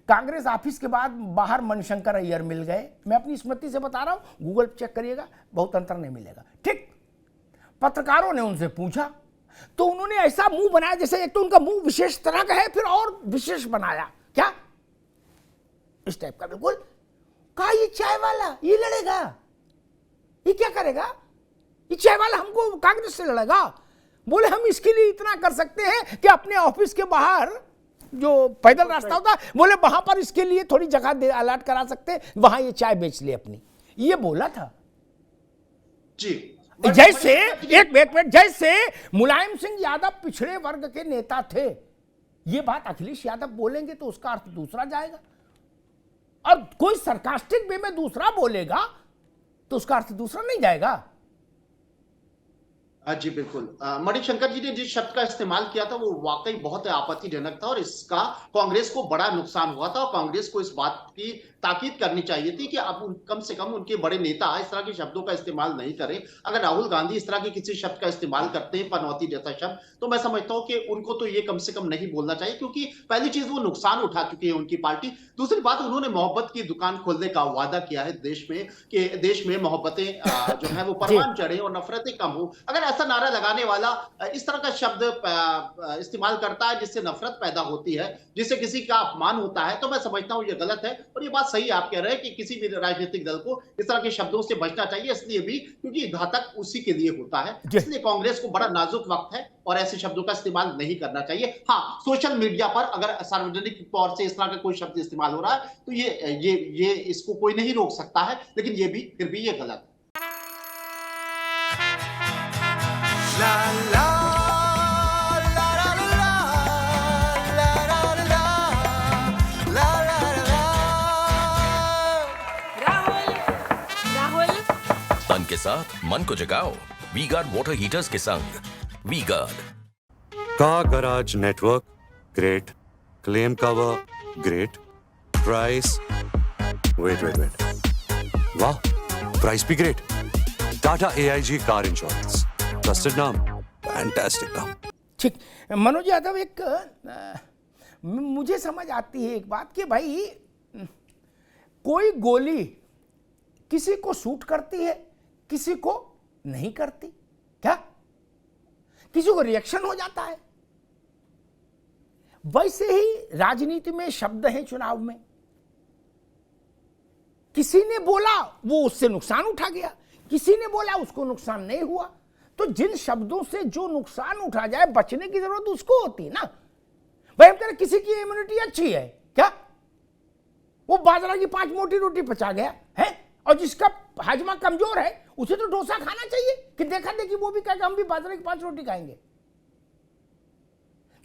कांग्रेस ऑफिस के बाद बाहर मणिशंकर अय्यर मिल गए। मैं अपनी स्मृति से बता रहा हूं, गूगल पे चेक करिएगा, बहुत अंतर नहीं मिलेगा। ठीक, पत्रकारों ने उनसे पूछा तो उन्होंने ऐसा मुंह बनाया जैसे, एक तो उनका मुंह विशेष तरह का है, फिर और विशेष बनाया, क्या इस टाइप का, बिल्कुल कहा ये चाय वाला ये लड़ेगा, ये क्या करेगा, ये चाय वाला हमको कांग्रेस से लड़ेगा। बोले हम इसके लिए इतना कर सकते हैं कि अपने ऑफिस के बाहर जो पैदल रास्ता होता है, बोले वहां पर इसके लिए थोड़ी जगह अलॉट करा सकते हैं, वहां ये चाय बेच ले अपनी, ये बोला था जी। जैसे एक मिनट, जैसे मुलायम सिंह यादव पिछड़े वर्ग के नेता थे, ये बात अखिलेश यादव बोलेंगे तो उसका अर्थ दूसरा जाएगा, और कोई सरकास्टिक वे में दूसरा बोलेगा तो उसका अर्थ दूसरा नहीं जाएगा। जी बिल्कुल। मणिशंकर जी ने जिस शब्द का इस्तेमाल किया था वो वाकई बहुत आपत्तिजनक था, और इसका कांग्रेस को बड़ा नुकसान हुआ था, और कांग्रेस को इस बात की ताकीद करनी चाहिए थी कि आप कम से कम उनके बड़े नेता इस तरह के शब्दों का इस्तेमाल नहीं करें। अगर राहुल गांधी इस तरह के किसी शब्द का इस्तेमाल करते हैं, पनौती जैसा शब्द, तो मैं समझता हूं कि उनको तो ये कम से कम नहीं बोलना चाहिए, क्योंकि पहली चीज वो नुकसान उठा चुकी है उनकी पार्टी। दूसरी बात, उन्होंने मोहब्बत की दुकान खोलने का वादा किया है देश में, कि देश में मोहब्बतें जो है वो परवान चढ़े और नफरतें कम हो। अगर ऐसा नारा लगाने वाला इस तरह का शब्द इस्तेमाल करता है जिससे नफरत पैदा होती है, जिससे किसी का अपमान होता है, तो मैं समझता हूं ये गलत है। और ये बात सही आप कह रहे हैं कि किसी भी राजनीतिक दल को इस तरह के शब्दों से बचना चाहिए, इसलिए भी क्योंकि घातक उसी के लिए होता है। इसलिए कांग्रेस को बड़ा नाजुक वक्त है और ऐसे शब्दों का इस्तेमाल नहीं करना चाहिए। हाँ, सोशल मीडिया पर अगर सार्वजनिक तौर से इस तरह का कोई शब्द इस्तेमाल हो रहा है तो ये इसको कोई नहीं रोक सकता है, लेकिन ये भी फिर भी ये गलत है। La la la la la la la la la la la। Rahul तन के साथ मन को जगाओ वी गार्ड वाटर हीटर्स के संग V guard. Car garage network great, claim cover great, price wait वाह, प्राइस भी great. Tata AIG car insurance, trusted नाम, फैंटास्टिक नाम। ठीक, मनोज यादव, एक मुझे समझ आती है एक बात कि भाई कोई गोली किसी को सूट करती है, किसी को नहीं करती, क्या किसी को रिएक्शन हो जाता है। वैसे ही राजनीति में शब्द हैं चुनाव में, किसी ने बोला वो उससे नुकसान उठा गया, किसी ने बोला उसको नुकसान नहीं हुआ। तो जिन शब्दों से जो नुकसान उठा जाए, बचने की जरूरत उसको होती है ना। भाई हम कह रहे किसी की इम्यूनिटी अच्छी है, क्या वो बाजरा की 5 मोटी रोटी पचा गया है, और जिसका हाजमा कमजोर है उसे तो डोसा खाना चाहिए, कि देखा देखी वो भी कहेगा हम भी बाजरा की 5 रोटी खाएंगे,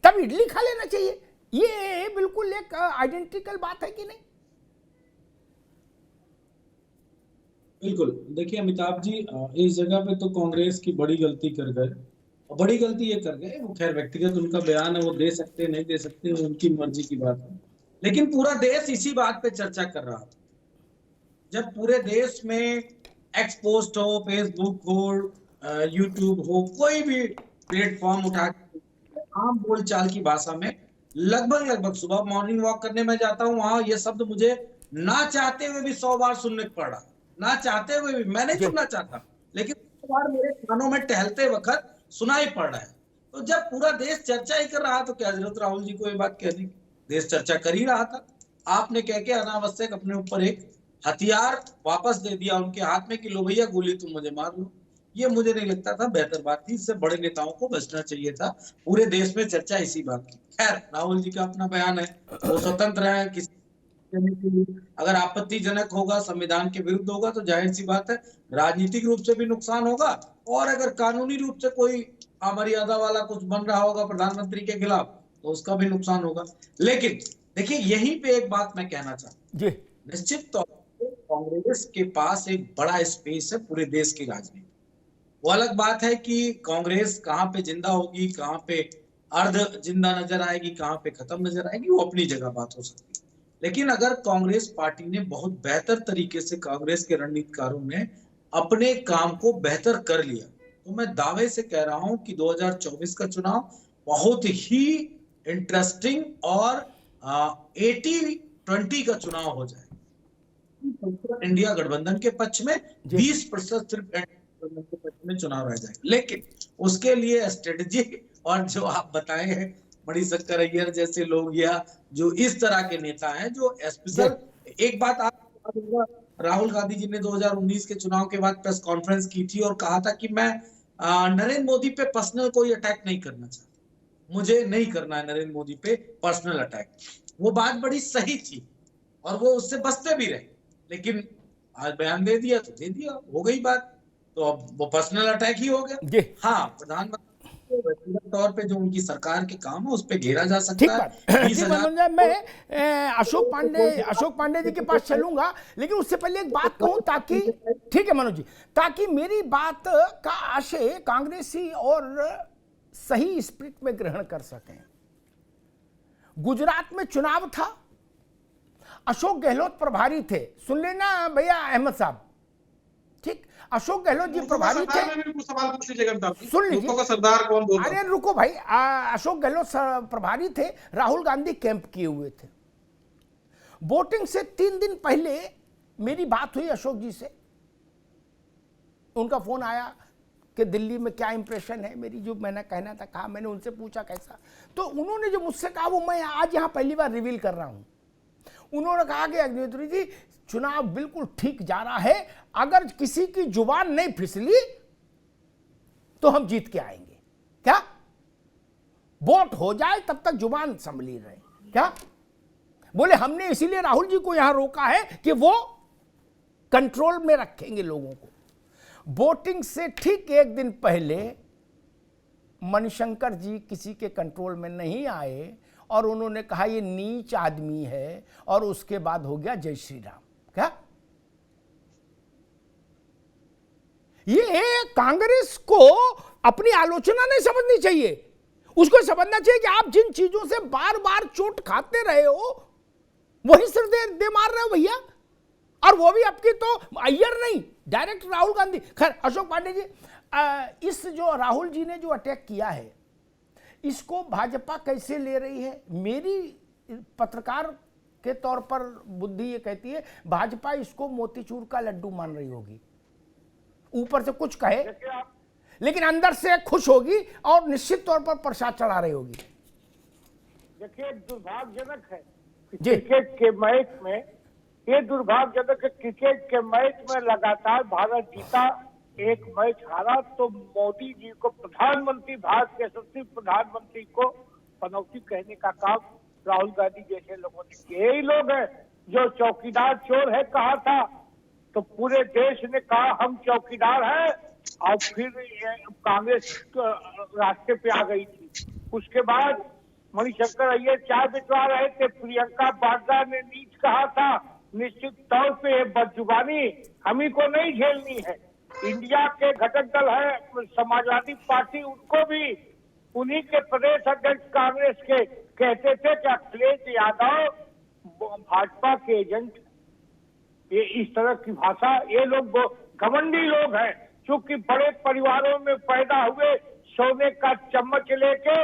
तब इडली खा लेना चाहिए। ये बिल्कुल एक आइडेंटिकल बात है कि नहीं? बिल्कुल, देखिए अमिताभ जी, इस जगह पे तो कांग्रेस की बड़ी गलती कर गए, और बड़ी गलती ये कर गए, वो खैर व्यक्तिगत उनका बयान है, वो दे सकते नहीं दे सकते, उनकी मर्जी की बात है, लेकिन पूरा देश इसी बात पे चर्चा कर रहा था। जब पूरे देश में एक्स पोस्ट हो, फेसबुक हो, यूट्यूब हो, कोई भी प्लेटफॉर्म उठा आम बोलचाल की भाषा में लगभग सुबह मॉर्निंग वॉक करने में जाता हूँ, वहां ये शब्द मुझे ना चाहते हुए भी 100 बार सुनने को पड़ रहा, ना चाहते हुए भी, मैं नहीं सुनना चाहता, लेकिन 100 बार मेरे कानों में टहलते वक्त सुनाई पड़ रहा है। तो जब पूरा देश चर्चा ही कर रहा तो क्या जरूरत राहुल जी को ये बात कहने की? देश चर्चा कर ही रहा था, आपने कह के अनावश्यक अपने ऊपर एक हथियार वापस दे दिया उनके हाथ में कि लो भैया गोली तुम मुझे मार लो। ये मुझे नहीं लगता था बेहतर बात थी, इससे बड़े नेताओं को बचना चाहिए था। पूरे देश में चर्चा इसी बात की। खैर, राहुल जी का अपना बयान है, वो स्वतंत्र है, किसी अगर आपत्तिजनक होगा, संविधान के विरुद्ध होगा तो जाहिर सी बात है राजनीतिक रूप से भी नुकसान होगा, और अगर कानूनी रूप से कोई अमर्यादा वाला कुछ बन रहा होगा प्रधानमंत्री के खिलाफ तो उसका भी नुकसान होगा। लेकिन देखिए, यहीं पे एक बात मैं कहना चाहता हूँ, निश्चित तौर पर कांग्रेस के पास एक बड़ा स्पेस है पूरे देश की राजनीति। वो अलग बात है कि कांग्रेस कहाँ पे जिंदा होगी, कहाँ पे अर्ध जिंदा नजर आएगी, कहाँ पे खत्म नजर आएगी, वो अपनी जगह बात हो सकती है। लेकिन अगर कांग्रेस पार्टी ने बहुत बेहतर तरीके से, कांग्रेस के रणनीतिकारों ने अपने काम को बेहतर कर लिया, तो मैं दावे से कह रहा हूं कि 2024 का चुनाव बहुत ही इंटरेस्टिंग और 80-20 का चुनाव हो जाए। इंडिया गठबंधन के पक्ष में, 20% सिर्फ गठबंधन के पक्ष में चुनाव रह जाएगा। लेकिन उसके लिए स्ट्रेटेजी और जो आप बताए हैं मणिशंकर अय्यर जैसे लोग, या जो इस तरह के नेता हैं जो स्पेशल, एक बात आप, राहुल गांधी जी ने 2019 के चुनाव के बाद प्रेस कॉन्फ्रेंस की थी और कहा था कि मैं नरेंद्र मोदी पे पर्सनल कोई अटैक नहीं करना चाहता, मुझे नहीं करना है नरेंद्र मोदी पे पर्सनल अटैक। वो बात बड़ी सही थी और वो उससे बचते भी रहे, लेकिन आज बयान दे दिया तो दे दिया, हो गई बात, तो अब वो पर्सनल अटैक ही हो गया। हाँ, प्रधानमंत्री व्यक्तिगत तौर पे जो उनकी सरकार के काम है उस पे घेरा जा सकता है। मैं अशोक पांडे जी के पास चलूंगा, लेकिन उससे पहले एक बात कहूं, ताकि, ठीक है मनोज जी, ताकि मेरी बात का आशय कांग्रेसी और सही स्पिरिट में ग्रहण कर सकें। गुजरात में चुनाव था, अशोक गहलोत प्रभारी थे, सुन लेना भैया अहमद साहब, ठीक, अशोक गहलोत जी प्रभारी थे। सवाल पूछ लीजिएगा अमिताभ जी, सुन लीजिए, रुको का सरदार कौन बोल रहा है? अरे रुको भाई, अशोक गहलोत प्रभारी थे, राहुल गांधी कैंप किए हुए थे। वोटिंग से 3 दिन पहले मेरी बात हुई अशोक जी से, उनका फोन आया कि दिल्ली में क्या इंप्रेशन है मेरी, जो मैंने कहना था कहा, मैंने उनसे पूछा कैसा, तो उन्होंने जो मुझसे कहा वो मैं आज यहां पहली बार रिवील कर रहा हूं। उन्होंने कहा कि अग्निहोत्री जी चुनाव बिल्कुल ठीक जा रहा है, अगर किसी की जुबान नहीं फिसली तो हम जीत के आएंगे। क्या वोट हो जाए तब तक जुबान संभली रहे। क्या बोले, हमने इसीलिए राहुल जी को यहां रोका है कि वो कंट्रोल में रखेंगे लोगों को। वोटिंग से ठीक 1 दिन पहले मणिशंकर जी किसी के कंट्रोल में नहीं आए और उन्होंने कहा ये नीच आदमी है, और उसके बाद हो गया जय श्री राम। क्या ये कांग्रेस को अपनी आलोचना नहीं समझनी चाहिए, उसको समझना चाहिए कि आप जिन चीजों से बार बार चोट खाते रहे हो वही सिर दे मार रहे हो भैया, और वो भी आपकी तो अय्यर नहीं, डायरेक्ट राहुल गांधी। खैर अशोक पांडे जी, इस जो राहुल जी ने जो अटैक किया है इसको भाजपा कैसे ले रही है? मेरी पत्रकार के तौर पर बुद्धि ये कहती है भाजपा इसको मोतीचूर का लड्डू मान रही होगी, ऊपर से कुछ कहे लेकिन अंदर से खुश होगी और निश्चित तौर पर प्रसाद चढ़ा रही होगी। देखिए दुर्भाग्यजनक है जी। क्रिकेट के मैच में, ये दुर्भाग्यजनक है, क्रिकेट के मैच में लगातार भारत जीता, एक मैच हारा, तो मोदी जी को प्रधानमंत्री, भारत के यशस्वी प्रधानमंत्री को पनौती कहने का काम राहुल गांधी जैसे लोगों ने किया। यही लोग हैं जो चौकीदार चोर है कहा था, तो पूरे देश ने कहा हम चौकीदार हैं, और फिर कांग्रेस रास्ते पे आ गई थी। उसके बाद मणिशंकर अय्यर चाय बिटवा रहे थे, प्रियंका वाड्रा ने नीच कहा था, निश्चित तौर पे ये बदजुबानी हम ही को नहीं झेलनी है। इंडिया के घटक दल है समाजवादी पार्टी, उनको भी उन्हीं के प्रदेश अध्यक्ष कांग्रेस के कहते थे कि अखिलेश यादव भाजपा के एजेंट, ये इस तरह की भाषा, ये लोग घमंडी लोग हैं, क्योंकि बड़े परिवारों में पैदा हुए, सोने का चम्मच लेके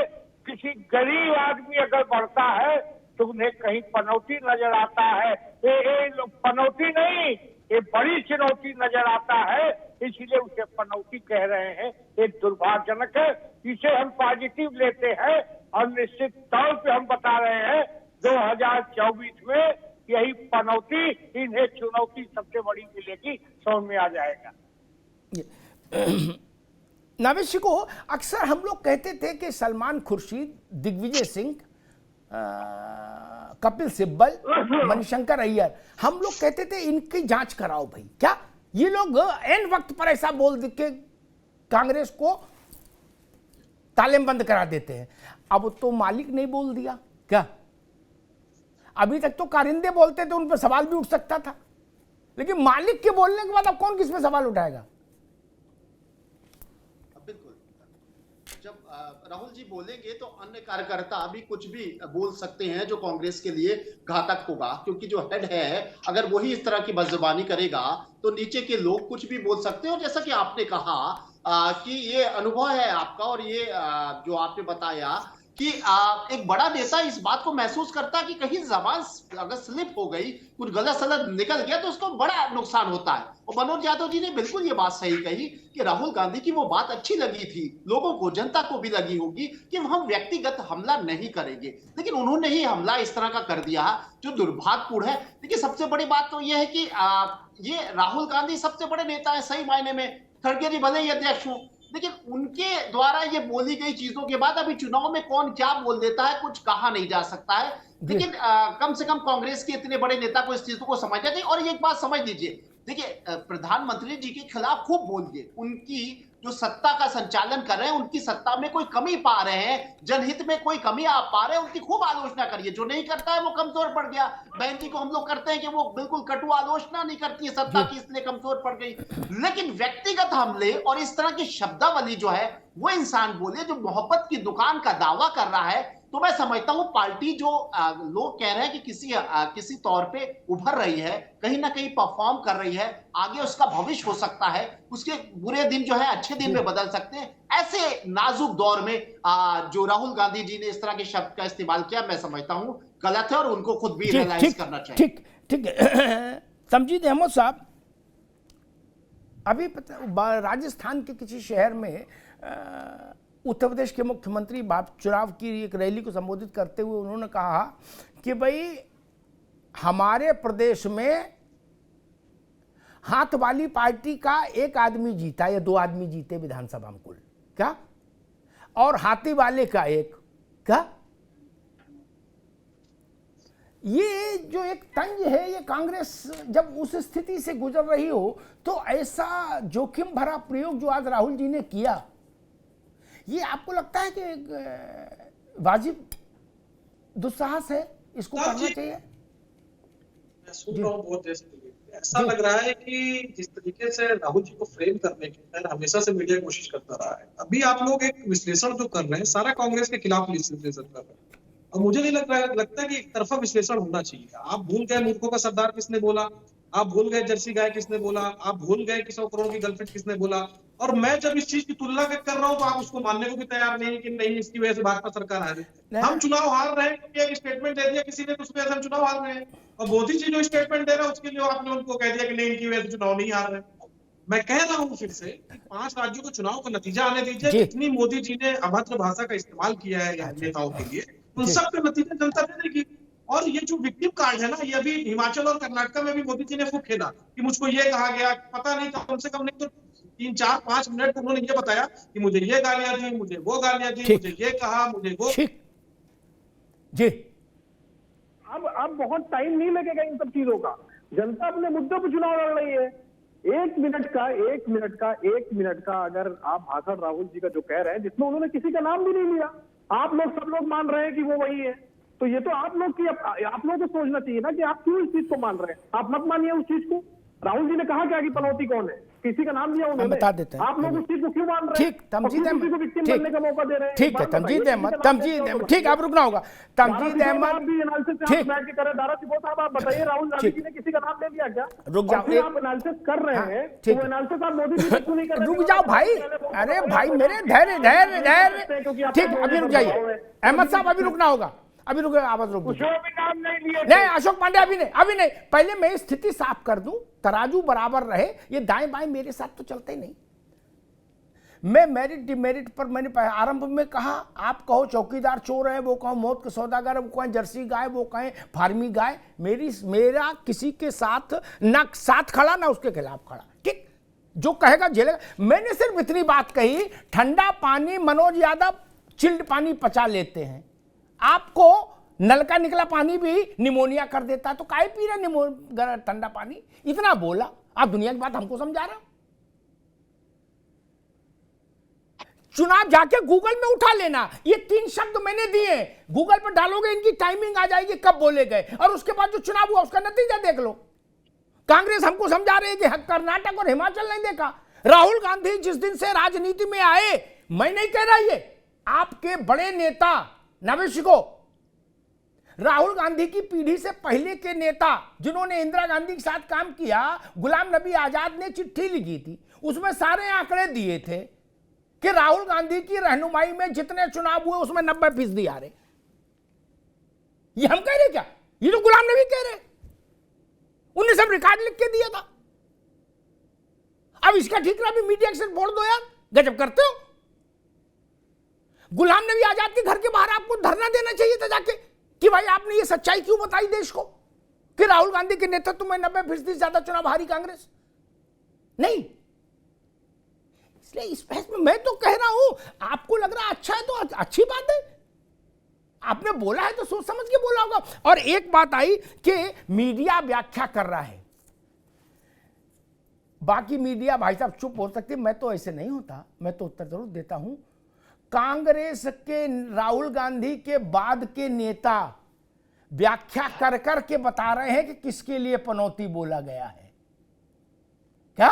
किसी गरीब आदमी अगर बढ़ता है तो उन्हें कहीं पनौती नजर आता है। ये पनौती नहीं, ये बड़ी चुनौती नजर आता है, इसीलिए उसे पनौती कह रहे हैं। ये दुर्भाग्यजनक है, इसे हम पॉजिटिव लेते हैं और निश्चित तौर पे हम बता रहे हैं 2024 में यही पनौती, इन्हें चुनौती सबसे बड़ी मिलेगी, समझ में आ जाएगा। नावेशी को अक्सर हम लोग कहते थे कि सलमान खुर्शीद, दिग्विजय सिंह, कपिल सिब्बल, मणिशंकर अय्यर, हम लोग कहते थे इनकी जांच कराओ भाई। क्या ये लोग एन वक्त पर ऐसा बोल के कांग्रेस को तालेबंद करा देते हैं? अब तो मालिक नहीं बोल दिया क्या? अभी तक तो कारिंदे बोलते थे, उन पर सवाल भी उठ सकता था, लेकिन मालिक के बोलने के बाद अब कौन किस पे सवाल उठाएगा? जब राहुल जी बोलेंगे तो अन्य कार्यकर्ता भी कुछ भी बोल सकते हैं जो कांग्रेस के लिए घातक होगा, क्योंकि जो हेड है अगर वही इस तरह की बदजुबानी करेगा तो नीचे के लोग कुछ भी बोल सकते हैं। और जैसा कि आपने कहा कि ये अनुभव है आपका, और ये जो आपने बताया कि एक बड़ा नेता इस बात को महसूस करता है कि कहीं जबान अगर स्लिप हो गई, कुछ गलत सलत निकल गया तो उसको बड़ा नुकसान होता है। और मनोज यादव जी ने बिल्कुल ये बात सही कही कि राहुल गांधी की वो बात अच्छी लगी थी, लोगों को, जनता को भी लगी होगी कि हम व्यक्तिगत हमला नहीं करेंगे, लेकिन उन्होंने ही हमला इस तरह का कर दिया जो दुर्भाग्यपूर्ण है। देखिए सबसे बड़ी बात तो यह है कि ये राहुल गांधी सबसे बड़े नेता है सही मायने में, खड़गे जी भले ही अध्यक्ष हो, लेकिन उनके द्वारा ये बोली गई चीजों के बाद अभी चुनाव में कौन क्या बोल देता है कुछ कहा नहीं जा सकता है। लेकिन कम से कम कांग्रेस के इतने बड़े नेता को इस चीज को समझना चाहिए। और एक बात समझ लीजिए, देखिए प्रधानमंत्री जी के खिलाफ खूब बोलिए, उनकी जो सत्ता का संचालन कर रहे हैं उनकी सत्ता में कोई कमी पा रहे हैं, जनहित में कोई कमी आप पा रहे हैं, उनकी खूब आलोचना करिए। जो नहीं करता है वो कमजोर पड़ गया। बहन जी को हम लोग करते हैं कि वो बिल्कुल कटु आलोचना नहीं करती है सत्ता की, इसलिए कमजोर पड़ गई। लेकिन व्यक्तिगत हमले और इस तरह की शब्दावली जो है वो इंसान बोले जो मोहब्बत की दुकान का दावा कर रहा है, तो मैं समझता हूं पार्टी जो लोग कह रहे हैं कि किसी तौर पे उभर रही है, कहीं ना कहीं परफॉर्म कर रही है, आगे उसका भविष्य हो सकता है, उसके बुरे दिन जो है अच्छे दिन में बदल सकते हैं। ऐसे नाजुक दौर में जो राहुल गांधी जी ने इस तरह के शब्द का इस्तेमाल किया, मैं समझता हूं गलत है और उनको खुद भी रियलाइज करना चाहिए। ठीक तमजीद अहमद साहब, अभी राजस्थान के किसी शहर में उत्तर प्रदेश के मुख्यमंत्री चुनाव की एक रैली को संबोधित करते हुए उन्होंने कहा कि भाई हमारे प्रदेश में हाथ वाली पार्टी का एक आदमी जीता या 2 आदमी जीते विधानसभा में कुल, क्या, और हाथी वाले का एक, क्या। ये जो एक तंज है, ये कांग्रेस जब उस स्थिति से गुजर रही हो तो ऐसा जोखिम भरा प्रयोग जो आज राहुल जी ने किया, ये आपको लगता है कि वाजिब दुस्साहस है, इसको करना चाहिए? मैं सुन रहा हूँ बहुत देर से, ऐसा लग रहा है कि जिस तरीके से राहुल जी को फ्रेम करने की हमेशा से मीडिया कोशिश करता रहा है, अभी आप लोग एक विश्लेषण जो कर रहे हैं सारा कांग्रेस के खिलाफ विश्लेषण कर रहे हैं, और मुझे नहीं लगता कि एक तरफा विश्लेषण होना चाहिए। आप भूल गए मूर्खों का सरदार किसने बोला, आप भूल गए जर्सी गाय किसने बोला, आप भूल गए कि 100 करोड़ की गर्लफ्रेंड किसने बोला, और मैं जब इस चीज की तुलना कर रहा हूँ तो आप उसको मानने को भी तैयार नहीं कि नहीं इसकी वजह से भाजपा सरकार हार रही। हम चुनाव हार रहे हैं क्योंकि एक स्टेटमेंट दे दिया किसी ने, तो उसकी वजह से हम चुनाव हार रहे हैं, और मोदी जी जो स्टेटमेंट दे रहे हैं उसके लिए आपने उनको कह दिया कि नहीं इनकी वजह से चुनाव नहीं हार रहे। मैं कह रहा हूँ फिर से कि 5 राज्यों को चुनाव का नतीजा आने दीजिए, जितनी मोदी जी ने अभद्र भाषा का इस्तेमाल किया है नेताओं के लिए, उन सब का नतीजा जनता दे देगी। और ये जो विक्टिम कार्ड है ना, ये अभी हिमाचल और कर्नाटक में भी मोदी जी ने खूब खेला कि मुझको ये कहा गया, पता नहीं था, कम से कम नहीं तो 3, 4, 5 मिनट उन्होंने ये बताया कि मुझे ये गालियां दी, मुझे वो गालियां दी, मुझे ये कहा, मुझे वो। जी अब बहुत टाइम नहीं लगेगा इन सब चीजों का, जनता अपने मुद्दों पर चुनाव लड़ रही है। 1 मिनट का अगर आप भाषण राहुल जी का जो कह रहे हैं, जिसमें उन्होंने किसी का नाम भी नहीं लिया, आप लोग सब लोग मान रहे हैं कि वो वही है, तो ये तो आप लोग को सोचना चाहिए ना कि आप क्यों इस चीज को मान रहे हैं। आप मत मानिए उस चीज को। राहुल जी ने कहा क्या कि पनौती कौन है, किसी का नाम लिया उन्होंने, बता देते हैं। आप लोग उस चीज को क्यों मान रहे हैं? ठीक, तमजीद अहमद, को विक्टिम बनने का मौका दे रहे हैं। ठीक है तमजीद अहमद, ठीक, आप रुकना होगा। तमजीद अहमद, ठीक, आप बताइए राहुल गांधी जी ने किसी का नाम ले लिया क्या? रुक जाओ, आप एनालिसिस कर रहे हैं, तो एनालिसिस आप मोदी जी क्यों नहीं कर रहे? रुक जाओ भाई, अरे भाई मेरे धैर्य, ठीक, अभी रुक जाइए अहमद साहब, अभी रुकना होगा, अभी रुक, आवाज रुक, नहीं अशोक पांडे अभी नहीं, पहले मैं स्थिति साफ कर दूं, तराजू बराबर रहे, ये दाएं बाएं मेरे साथ तो चलते ही नहीं। मैं मेरिट डिमेरिट पर मैंने आरंभ में कहा, आप कहो चौकीदार चोर है, वो कहो मौत के सौदागर, वो कहें जर्सी गाय, वो कहें फार्मी गाय, मेरा किसी के साथ ना साथ खड़ा ना उसके खिलाफ खड़ा, ठीक, जो कहेगा झेलेगा। मैंने सिर्फ इतनी बात कही, ठंडा पानी मनोज यादव चिल्ड पानी पचा लेते हैं, आपको नल का निकला पानी भी निमोनिया कर देता है, तो काहे पी रहे ठंडा पानी, इतना बोला। आप दुनिया की बात हमको समझा रहे हो। चुनाव जाके गूगल में उठा लेना, ये 3 शब्द मैंने दिए, गूगल पर डालोगे, इनकी टाइमिंग आ जाएगी कब बोले गए, और उसके बाद जो चुनाव हुआ उसका नतीजा देख लो। कांग्रेस हमको समझा रही है कि कर्नाटक और हिमाचल नहीं देखा। राहुल गांधी जिस दिन से राजनीति में आए, मैं नहीं कह रहा, ये आपके बड़े नेता नवशिको, राहुल गांधी की पीढ़ी से पहले के नेता जिन्होंने इंदिरा गांधी के साथ काम किया, गुलाम नबी आजाद ने चिट्ठी लिखी थी, उसमें सारे आंकड़े दिए थे कि राहुल गांधी की रहनुमाई में जितने चुनाव हुए उसमें 90% आ रहे। ये हम कह रहे क्या? ये तो गुलाम नबी कह रहे, उन्हें सब रिकॉर्ड लिख के दिया था। अब इसका ठीकरा भी मीडिया से बोल दो यार, गजब करते हो। गुलाम नबी आजाद के घर के बाहर आपको धरना देना चाहिए था जाके कि भाई आपने ये सच्चाई क्यों बताई देश को कि राहुल गांधी के नेतृत्व में 90% ज्यादा चुनाव हारी कांग्रेस नहीं। इसलिए इस फैसले में मैं तो कह रहा हूं, आपको लग रहा अच्छा है तो अच्छी बात है, आपने बोला है तो सोच समझ के बोला होगा। और एक बात आई कि मीडिया व्याख्या कर रहा है, बाकी मीडिया भाई साहब चुप हो सकती, मैं तो ऐसे नहीं होता, मैं तो उत्तर जरूर देता हूं। कांग्रेस के राहुल गांधी के बाद के नेता व्याख्या कर कर के बता रहे हैं कि किसके लिए पनौती बोला गया है। क्या?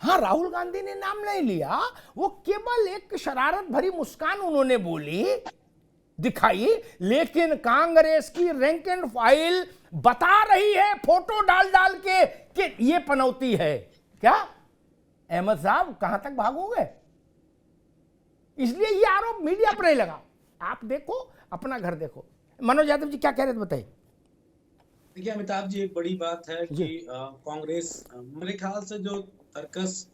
हाँ, राहुल गांधी ने नाम नहीं लिया, वो केवल एक शरारत भरी मुस्कान उन्होंने बोली दिखाइए, लेकिन कांग्रेस की रैंक एंड फाइल बता रही है फोटो डाल डाल के कि ये पनौती है। क्या अहमद साहब कहां तक भागोगे? इसलिए ये आरोप मीडिया पर नहीं लगा। आप देखो, अपना घर देखो। मनोज यादव जी क्या कह रहे थे, बताइए। देखिए अमिताभ जी, एक बड़ी बात है कि कांग्रेस मेरे ख्याल से जो तर्कस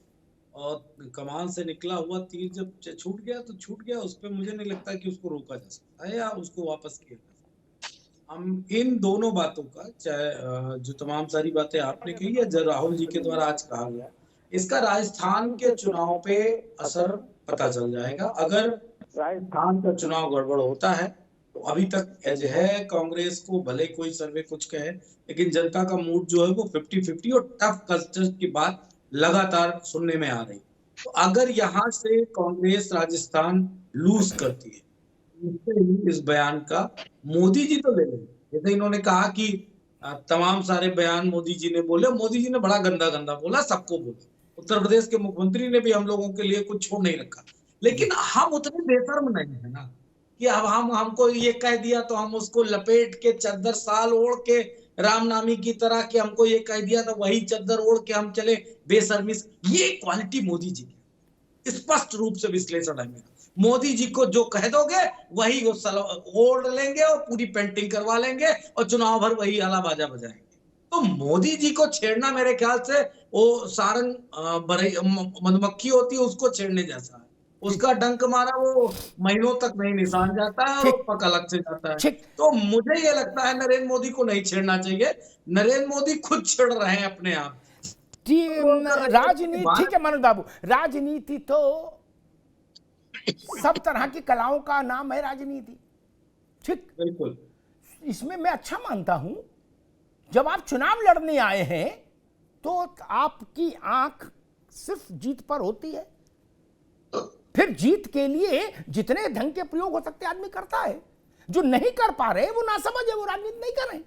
और कमान से निकला हुआ तीर जब छूट गया तो छूट गया, उस पर मुझे नहीं लगता कि उसको रोका जा सकता है या उसको वापस किया जा सकता। हम इन दोनों बातों का, चाहे जो तमाम सारी बातें आपने कही या जो राहुल जी के द्वारा आज कहा गया, इसका राजस्थान के चुनाव पे असर पता चल जाएगा। अगर राजस्थान का चुनाव गड़बड़ होता है तो अभी तक एज है कांग्रेस को, भले कोई सर्वे कुछ कहे, लेकिन जनता का मूड जो है वो 50-50 और टफ कस्टर्स की बात लगातार सुनने में आ रही। तो अगर यहाँ से कांग्रेस राजस्थान लूज करती है, इस बयान का मोदी जी तो ले लेंगे। जैसे इन्होंने कहा कि तमाम सारे बयान मोदी जी ने बोले, मोदी जी ने बड़ा गंदा गंदा बोला, सबको बोला। उत्तर प्रदेश के मुख्यमंत्री ने भी हम लोगों के लिए कुछ छोड़ नहीं रखा, लेकिन हम उतने बेशर्म नहीं है ना कि अब हमको ये कह दिया तो हम उसको लपेट के चद्दर साल ओढ़ के रामनामी की तरह कि हमको ये कह दिया तो वही चद्दर ओढ़ के हम चले बेशर्मी। ये क्वालिटी मोदी जी की स्पष्ट रूप से विश्लेषण है मेरा। मोदी जी को जो कह दोगे वही ओढ़ लेंगे और पूरी पेंटिंग करवा लेंगे और चुनाव भर वही आला बाजा बजाएंगे। तो मोदी जी को छेड़ना मेरे ख्याल से वो सारंग मधुमक्खी होती है उसको छेड़ने जैसा है। उसका डंक मारा वो महीनों तक नहीं निशान जाता है और पक अलग से जाता है। तो मुझे ये लगता है नरेंद्र मोदी को नहीं छेड़ना चाहिए। नरेंद्र मोदी खुद छेड़ रहे हैं अपने आप। राजनीति ठीक है मनोज बाबू, राजनीति तो सब तरह की कलाओं का नाम है राजनीति, ठीक, बिल्कुल। इसमें मैं अच्छा मानता हूं। जब आप चुनाव लड़ने आए हैं तो आपकी आंख सिर्फ जीत पर होती है, फिर जीत के लिए जितने ढंग के प्रयोग हो सकते आदमी करता है। जो नहीं कर पा रहे वो नासमझ है, वो राजनीति नहीं कर रहे।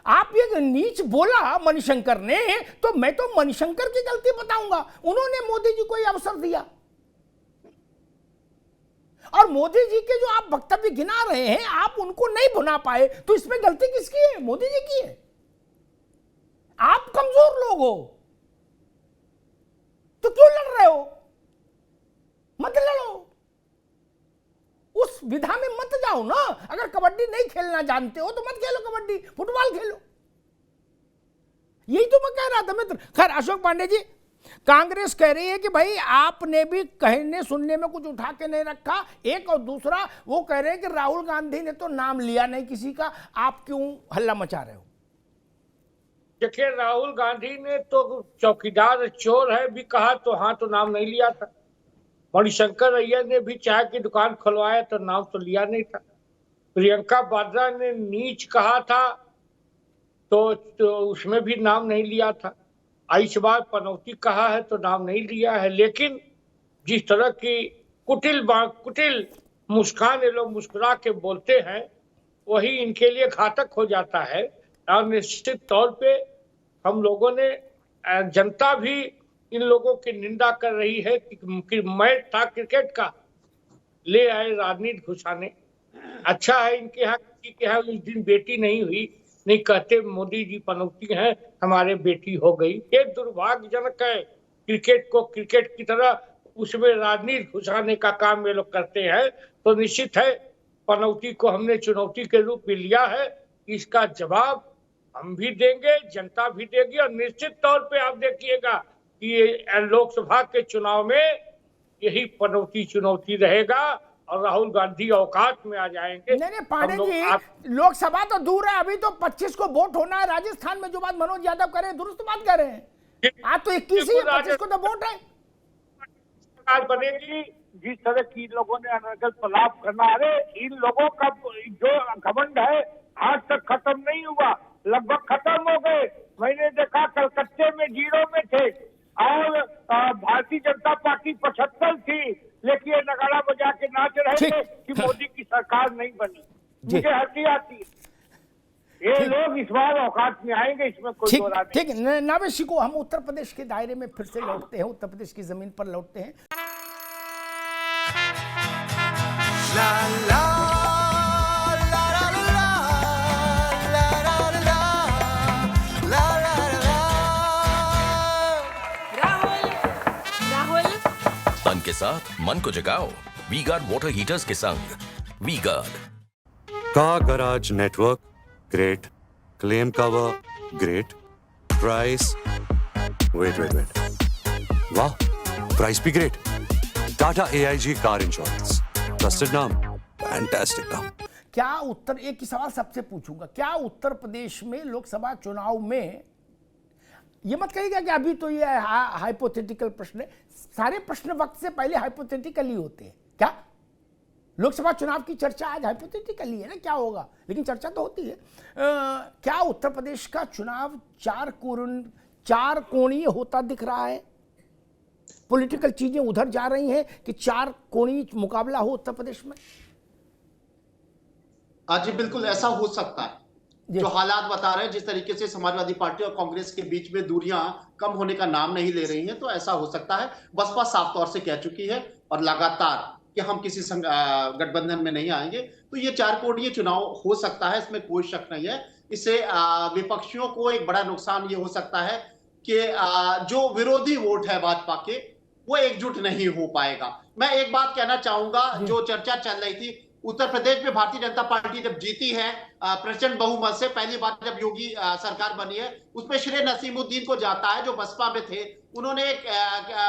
आप ये नीच बोला मणिशंकर ने, तो मैं तो मणिशंकर की गलती बताऊंगा। उन्होंने मोदी जी को ये अवसर दिया और मोदी जी के जो आप वक्तव्य गिना रहे हैं आप उनको नहीं भुना पाए, तो इसमें गलती किसकी है? मोदी जी की है। आप कमजोर लोग हो तो क्यों लड़ रहे हो? मत लड़ो, उस विधा में मत जाओ ना। अगर कबड्डी नहीं खेलना जानते हो तो मत खेलो कबड्डी, फुटबॉल खेलो। यही तो मैं कह रहा था मित्र। खैर अशोक पांडे जी, कांग्रेस कह रही है कि भाई आपने भी कहने सुनने में कुछ उठा के नहीं रखा। एक और दूसरा वो कह रहे हैं कि राहुल गांधी ने तो नाम लिया नहीं किसी का, आप क्यों हल्ला मचा रहे हो? देखिए, राहुल गांधी ने तो चौकीदार चोर है भी कहा तो हाँ, तो नाम नहीं लिया था। मणिशंकर अय्यर ने भी चाय की दुकान खुलवाया तो नाम तो लिया नहीं था। प्रियंका वाड्रा ने नीच कहा था तो उसमें भी नाम नहीं लिया था। आयुष्मान पनौती कहा है तो नाम नहीं लिया है। लेकिन जिस तरह की कुटिल मुस्कान ये लोग मुस्कुरा के बोलते हैं वही इनके लिए घातक हो जाता है। और निश्चित तौर पे हम लोगों ने, जनता भी इन लोगों की निंदा कर रही है कि मैच था क्रिकेट का, ले आए राजनीति घुसाने। अच्छा है इनके यहाँ, किसी के यहाँ उस दिन बेटी नहीं हुई, नहीं कहते मोदी जी पनौती हैं, हमारे बेटी हो गई। ये दुर्भाग्यजनक है। क्रिकेट को क्रिकेट की तरह उसमें राजनीति घुसाने का काम ये लोग करते हैं। तो निश्चित है पनौती को हमने चुनौती के रूप में लिया है। इसका जवाब हम भी देंगे, जनता भी देगी। और निश्चित तौर पे आप देखिएगा कि ये लोकसभा के चुनाव में यही पनौती चुनौती रहेगा और राहुल गांधी औकात में आ जाएंगे। नहीं पांडे जी, लोकसभा तो दूर है, अभी तो 25 को वोट होना है। राजस्थान में जो बात मनोज यादव कर रहे हैं दुरुस्त बात कर रहे हैं। आज तो 21 ही 25 को तो वोट है। सरकार बनेगी जिस तरह की इन लोगों ने अनर्गल प्रलाप करना, अरे इन लोगों का जो घमंड है आज तक खत्म नहीं हुआ, लगभग खत्म हो गए। मैंने देखा कलकत्ते में 0 में थे और भारतीय जनता पार्टी 75 थी, लेकिन ये नगाड़ा बजा के नाच रहे थे कि मोदी की सरकार नहीं बनी। मुझे हंसी आती है। ये लोग इस बार औकात में आएंगे, इसमें कोई दो राय नहीं। ठीक, नावेशी को हम उत्तर प्रदेश के दायरे में फिर से लौटते हैं, उत्तर प्रदेश की जमीन पर लौटते हैं। ला ला फन के साथ मन को जगाओ वी गार्ड वाटर हीटर्स के संग V guard. Car garage network great, claim cover great, price wait वाह, प्राइस भी great. Tata AIG car insurance, trusted नाम, फैंटास्टिक नाम। क्या उत्तर, एक ही सवाल सबसे पूछूंगा, क्या उत्तर प्रदेश में लोकसभा चुनाव में, ये मत कहिएगा कि अभी तो ये हाइपोथेटिकल प्रश्न है, सारे प्रश्न वक्त से पहले हाइपोथेटिकल ही होते हैं। क्या लोकसभा चुनाव की चर्चा आज हाइपोथेटिकल ही है ना, क्या होगा, लेकिन चर्चा तो होती है। क्या उत्तर प्रदेश का चुनाव चार कोणीय होता दिख रहा है? पॉलिटिकल चीजें उधर जा रही हैं कि चार कोणीय मुकाबला हो उत्तर प्रदेश में? जी बिल्कुल ऐसा हो सकता है। जो हालात बता रहे हैं, जिस तरीके से समाजवादी पार्टी और कांग्रेस के बीच में दूरियां कम होने का नाम नहीं ले रही हैं, तो ऐसा हो सकता है। बसपा साफ तौर से कह चुकी है और लगातार कि हम किसी गठबंधन में नहीं आएंगे। तो ये चार कोणीय चुनाव हो सकता है, इसमें कोई शक नहीं है। इससे विपक्षियों को एक बड़ा नुकसान ये हो सकता है कि जो विरोधी वोट है भाजपा के, वो एकजुट नहीं हो पाएगा। मैं एक बात कहना चाहूंगा, जो चर्चा चल रही थी, उत्तर प्रदेश में भारतीय जनता पार्टी जब जीती है प्रचंड बहुमत से, पहली बार जब योगी सरकार बनी है, उसमें श्रेय नसीमुद्दीन को जाता है, जो बसपा में थे। उन्होंने एक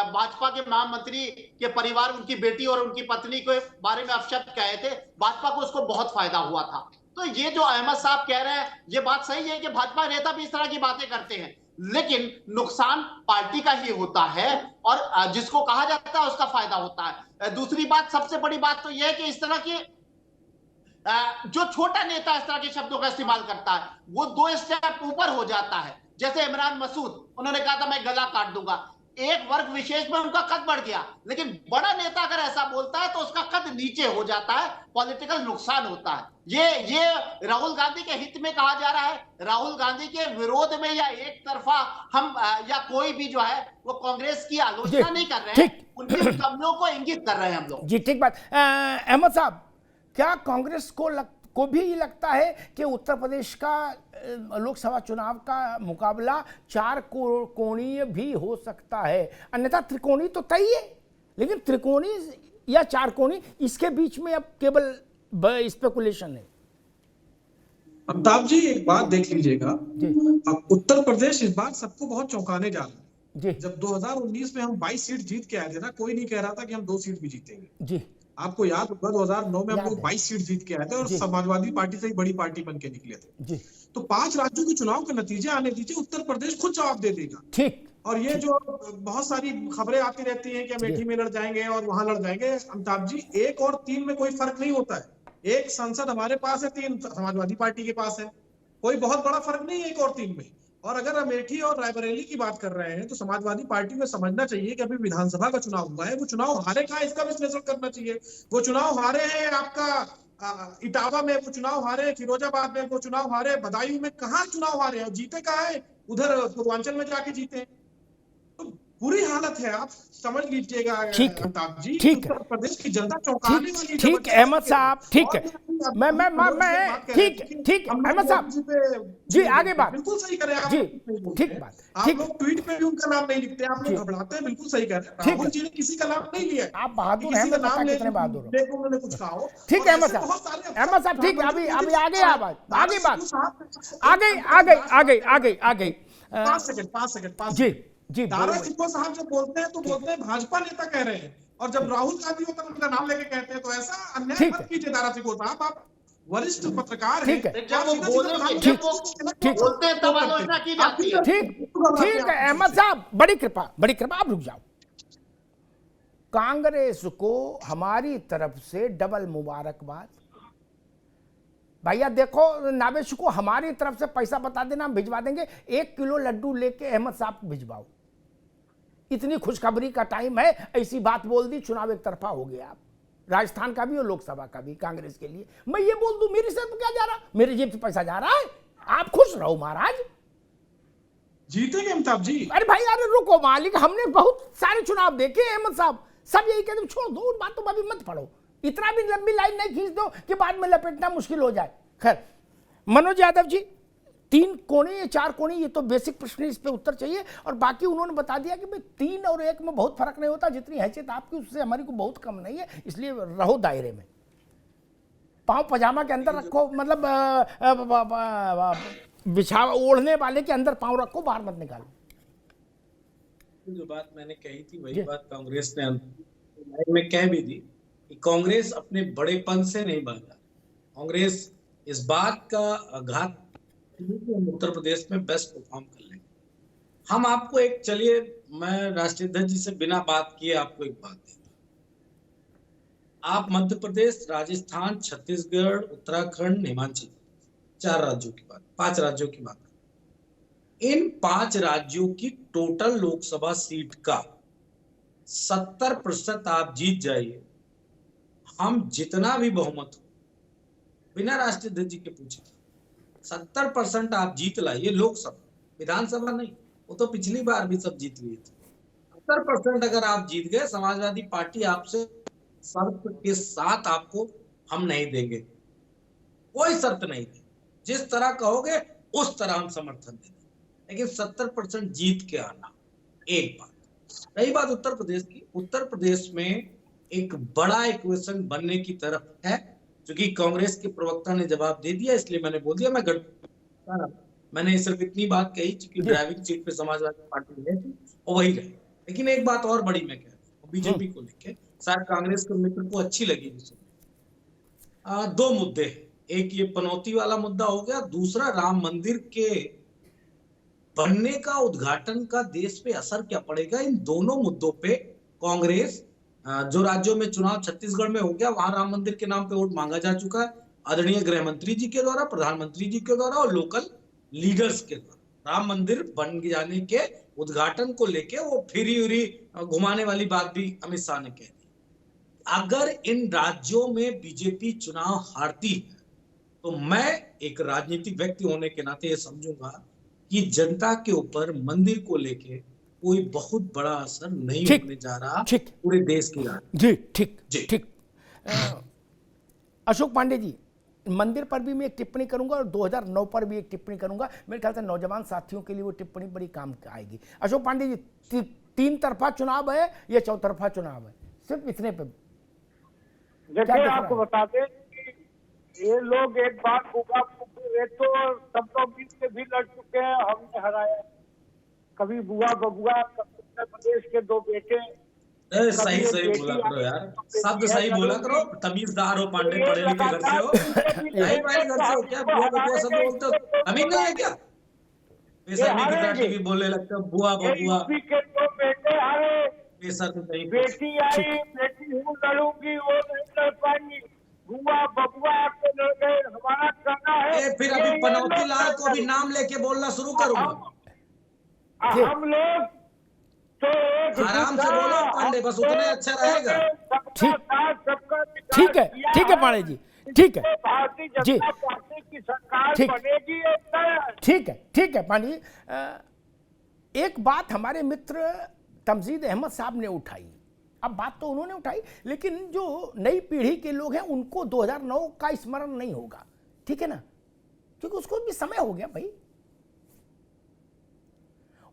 भाजपा के महामंत्री के परिवार, उनकी बेटी और उनकी पत्नी के बारे में अपशब्द कहे थे। भाजपा को उसको बहुत फायदा हुआ था। तो ये जो अहमद साहब कह रहे हैं, ये बात सही है कि भाजपा नेता भी इस तरह की बातें करते हैं, लेकिन नुकसान पार्टी का ही होता है और जिसको कहा जाता है उसका फायदा होता है। दूसरी बात, सबसे बड़ी बात तो यह है कि इस तरह की जो छोटा नेता इस तरह के शब्दों का इस्तेमाल करता है, वो 2 स्टेप ऊपर हो जाता है। जैसे इमरान मसूद, उन्होंने कहा था मैं गला काट दूंगा, एक वर्ग विशेष में उनका कद बढ़ गया। लेकिन बड़ा नेता अगर ऐसा बोलता है तो उसका कद नीचे हो जाता है, पॉलिटिकल नुकसान होता है। ये राहुल गांधी के हित में कहा जा रहा है, राहुल गांधी के विरोध में, या एक तरफा हम या कोई भी जो है वो कांग्रेस की आलोचना नहीं कर रहे हैं, उनकी कमियों को इंगित कर रहे हैं हम लोग। जी ठीक बात। अहमद साहब, क्या कांग्रेस को भी ये लगता है कि उत्तर प्रदेश का लोकसभा चुनाव का मुकाबला चार कोणीय भी हो सकता है? अन्यथा त्रिकोणीय तो तय है, लेकिन त्रिकोणीय या चार कोणीय, इसके बीच में अब केवल स्पेकुलेशन है। अमिताभ जी एक बात देख लीजिएगा, अब उत्तर प्रदेश इस बार सबको बहुत चौंकाने जा रहा है। जब 2019 में हम 22 सीट जीत के आए थे ना, कोई नहीं कह रहा था कि हम 2 सीट भी जीतेंगे। जी आपको याद होगा 2009 में हम लोग 22 सीट जीत के आए थे और समाजवादी पार्टी से ही बड़ी पार्टी बन के निकले थे। जी तो 5 राज्यों के चुनाव के नतीजे आने दीजिए, उत्तर प्रदेश खुद जवाब दे देगा। ठीक। और ये जो बहुत सारी खबरें आती रहती हैं कि अमेठी में लड़ जाएंगे और वहां लड़ जाएंगे, अमिताभ जी 1 और 3 में कोई फर्क नहीं होता है। 1 सांसद हमारे पास है, 3 समाजवादी पार्टी के पास है, कोई बहुत बड़ा फर्क नहीं है 1 और 3 में। और अगर अमेठी और रायबरेली की बात कर रहे हैं तो समाजवादी पार्टी को समझना चाहिए कि अभी विधानसभा का चुनाव हुआ है, वो चुनाव हारे का इसका विश्लेषण करना चाहिए। वो चुनाव हारे हैं आपका इटावा में, वो चुनाव हारे फिरोजाबाद में, वो चुनाव हारे बदायूं में, कहाँ चुनाव हारे हैं? जीते कहाँ है? उधर पूर्वांचल में जाके जीते। तो बुरी हालत है, आप समझ लीजिएगा। ठीक जी ठीक उत्तर प्रदेश की जनता चौंकाने वाली। ठीक अहमद साहब, ठीक है, मैं ठीक अहमद साहब जी आगे बात बिल्कुल सही करें आप जी, ठीक बात। आप लोग ट्वीट पे भी उनका नाम नहीं लिखते, आप लोग घबराते हैं, बिल्कुल सही कह रहे हैं। राहुल जी ने किसी का नाम नहीं लिया, आप बहादुर हैं, नाम ले कितने बहादुर हो। देखो मैंने कुछ कहा। ठीक है अहमद साहब, ठीक। अभी आगे आगे बात, आगे 5 सेकंड जी दारा चिक्को साहब जब बोलते हैं तो बोलते हैं भाजपा नेता कह रहे हैं, और जब राहुल गांधी होकर उनका नाम लेके कहते हैं तो ऐसा अन्याय मत कीजिए दारा चिक्को साहब, आप वरिष्ठ पत्रकार हैं। ठीक है अहमद साहब, बड़ी कृपा, आप रुक जाओ। कांग्रेस को हमारी तरफ से डबल मुबारकबाद। भैया देखो, नावेश को हमारी तरफ से पैसा बता देना, हम भिजवा देंगे। 1 किलो लड्डू लेके अहमद साहब को भिजवाओ। इतनी खुशखबरी का टाइम है, ऐसी बात बोल दी, चुनाव एक तरफा हो गया। आप राजस्थान का भी और लोकसभा का भी कांग्रेस के लिए। मैं ये बोल दूं, मेरी से तो क्या जा रहा, मेरे जेब से पैसा जा रहा है। आप खुश रहो महाराज, जीतेंगे अमिताभ जी। अरे भाई अरे रुको मालिक, हमने बहुत सारे चुनाव देखे अहमद साहब, सब यही कहते छोड़ दो उन बातों पर भी मत पढ़ो, इतना भी लंबी लाइन नहीं खींच दो कि बाद में लपेटना मुश्किल हो जाए। खैर मनोज यादव जी, 3 कोने या 4 कोने, ये तो बेसिक प्रश्न है, इस पे उत्तर चाहिए। और बाकी उन्होंने बता दिया कि भाई 3 और 1 में बहुत फर्क नहीं होता, जितनी हैसियत आपकी उससे हमारी को बहुत कम नहीं है, इसलिए रहो दायरे में। पाँव पजामा के अंदर रखो, मतलब बिछावा ओढ़ने वाले के अंदर पाँव रखो, बाहर मत निकालो। जो बात मैंने कही थी वही बात कांग्रेस ने में कह भी दी कि कांग्रेस अपने बड़ेपन से नहीं भागा। कांग्रेस इस बात का घात उत्तर प्रदेश में बेस्ट परफॉर्म कर लेंगे। हम आपको एक, चलिए मैं राष्ट्रीय अध्यक्ष जी से बिना बात किए आपको एक बात देता हूं। आप मध्य प्रदेश, राजस्थान, छत्तीसगढ़, उत्तराखंड, हिमाचल, 5 राज्यों की बात, इन 5 राज्यों की टोटल लोकसभा सीट का 70% आप जीत जाइए, हम जितना भी बहुमत हो, बिना राष्ट्रीय अध्यक्ष जी के पूछे 70% आप जीत लाइए लोकसभा, विधानसभा नहीं, वो तो पिछली बार भी सब जीत लिए थे। 70% अगर आप जीत गए, समाजवादी पार्टी आपसे शर्त के साथ आपको हम नहीं देंगे, कोई शर्त नहीं देंगे, जिस तरह कहोगे उस तरह हम समर्थन देंगे, लेकिन 70% जीत के आना एक बात। रही बात उत्तर प्रदेश की, उत्तर प्रदेश में एक बड़ा इक्वेशन बनने की तरफ है, क्योंकि कांग्रेस के प्रवक्ता ने जवाब दे दिया, इसलिए मैंने बोल दिया। मैंने सिर्फ इतनी बात कही कि ड्राइविंग सीट पे समाजवादी पार्टी रहे थी और वही रहे। लेकिन एक बात और बड़ी मैं कह रहा हूँ बीजेपी को लेकर, शायद कांग्रेस के मित्र को अच्छी लगी। 2 मुद्दे, एक ये पनौती वाला मुद्दा हो गया, दूसरा राम मंदिर के बनने का, उद्घाटन का देश पे असर क्या पड़ेगा। इन दोनों मुद्दों पे कांग्रेस, जो राज्यों में चुनाव छत्तीसगढ़ में हो गया, वहां राम मंदिर के नाम पे वोट मांगा जा चुका है, आदरणीय गृह मंत्री जी के द्वारा, प्रधानमंत्री जी के द्वारा और लोकल लीडर्स के द्वारा। राम मंदिर बन जाने के उद्घाटन को लेके वो फिरी उरी घुमाने वाली बात भी अमित शाह ने कह दी। अगर इन राज्यों में बीजेपी चुनाव हारती है, तो मैं एक राजनीतिक व्यक्ति होने के नाते ये समझूंगा कि जनता के ऊपर मंदिर को लेके कोई बहुत बड़ा असर नहीं होने जा रहा पूरे देश की राजनीति। जी ठीक। अशोक पांडे जी, मंदिर पर भी मैं एक टिप्पणी करूंगा और 2009 पर भी एक टिप्पणी करूंगा। मेरे ख्याल से नौजवान साथियों के लिए वो टिप्पणी बड़ी काम आएगी। अशोक पांडे जी, 3 तरफा चुनाव है या चौतरफा चुनाव है? सिर्फ इतने पे देखिए, आपको बता दें कि ये लोग एक बार फूका फूके तो सब लोग मिल के भी लड़ चुके हैं, हमने हराया। कभी बुआ बबुआ, उत्तर प्रदेश के 2 बेटे। सही बोला करो यार, शब्द सही बोला करो, तमीजदार हो पांडे, पढ़े लिखे घर से हो, नहीं भाई घर से हो क्या, बुआ बबुआ सब बोलते हो, अभी नहीं है क्या? बेशर्मी की तरह टीवी बोलने लगते हो, बुआ बबुआ के 2 बेटे हारे, बेशर्मी बेटी आई, बेटी हूँ लड़ूंगी, वो नहीं लड़ पाएंगी, बुआ बबुआ के लड़ गए। हमारा कहना है फिर अभी पनौती लाल को भी नाम लेके बोलना शुरू करूंगा। हम लोग तो आराम से बोलो पांडे, बस उतना अच्छा रहेगा। ठीक है पांडे जी, ठीक है भारतीय जनता पार्टी की सरकार बनेगी। ठीक है पांडे जी। एक बात हमारे मित्र तमजीद अहमद साहब ने उठाई, अब बात तो उन्होंने उठाई, लेकिन जो नई पीढ़ी के लोग हैं उनको 2009 का स्मरण नहीं होगा, ठीक है ना, क्योंकि उसको भी समय हो गया भाई।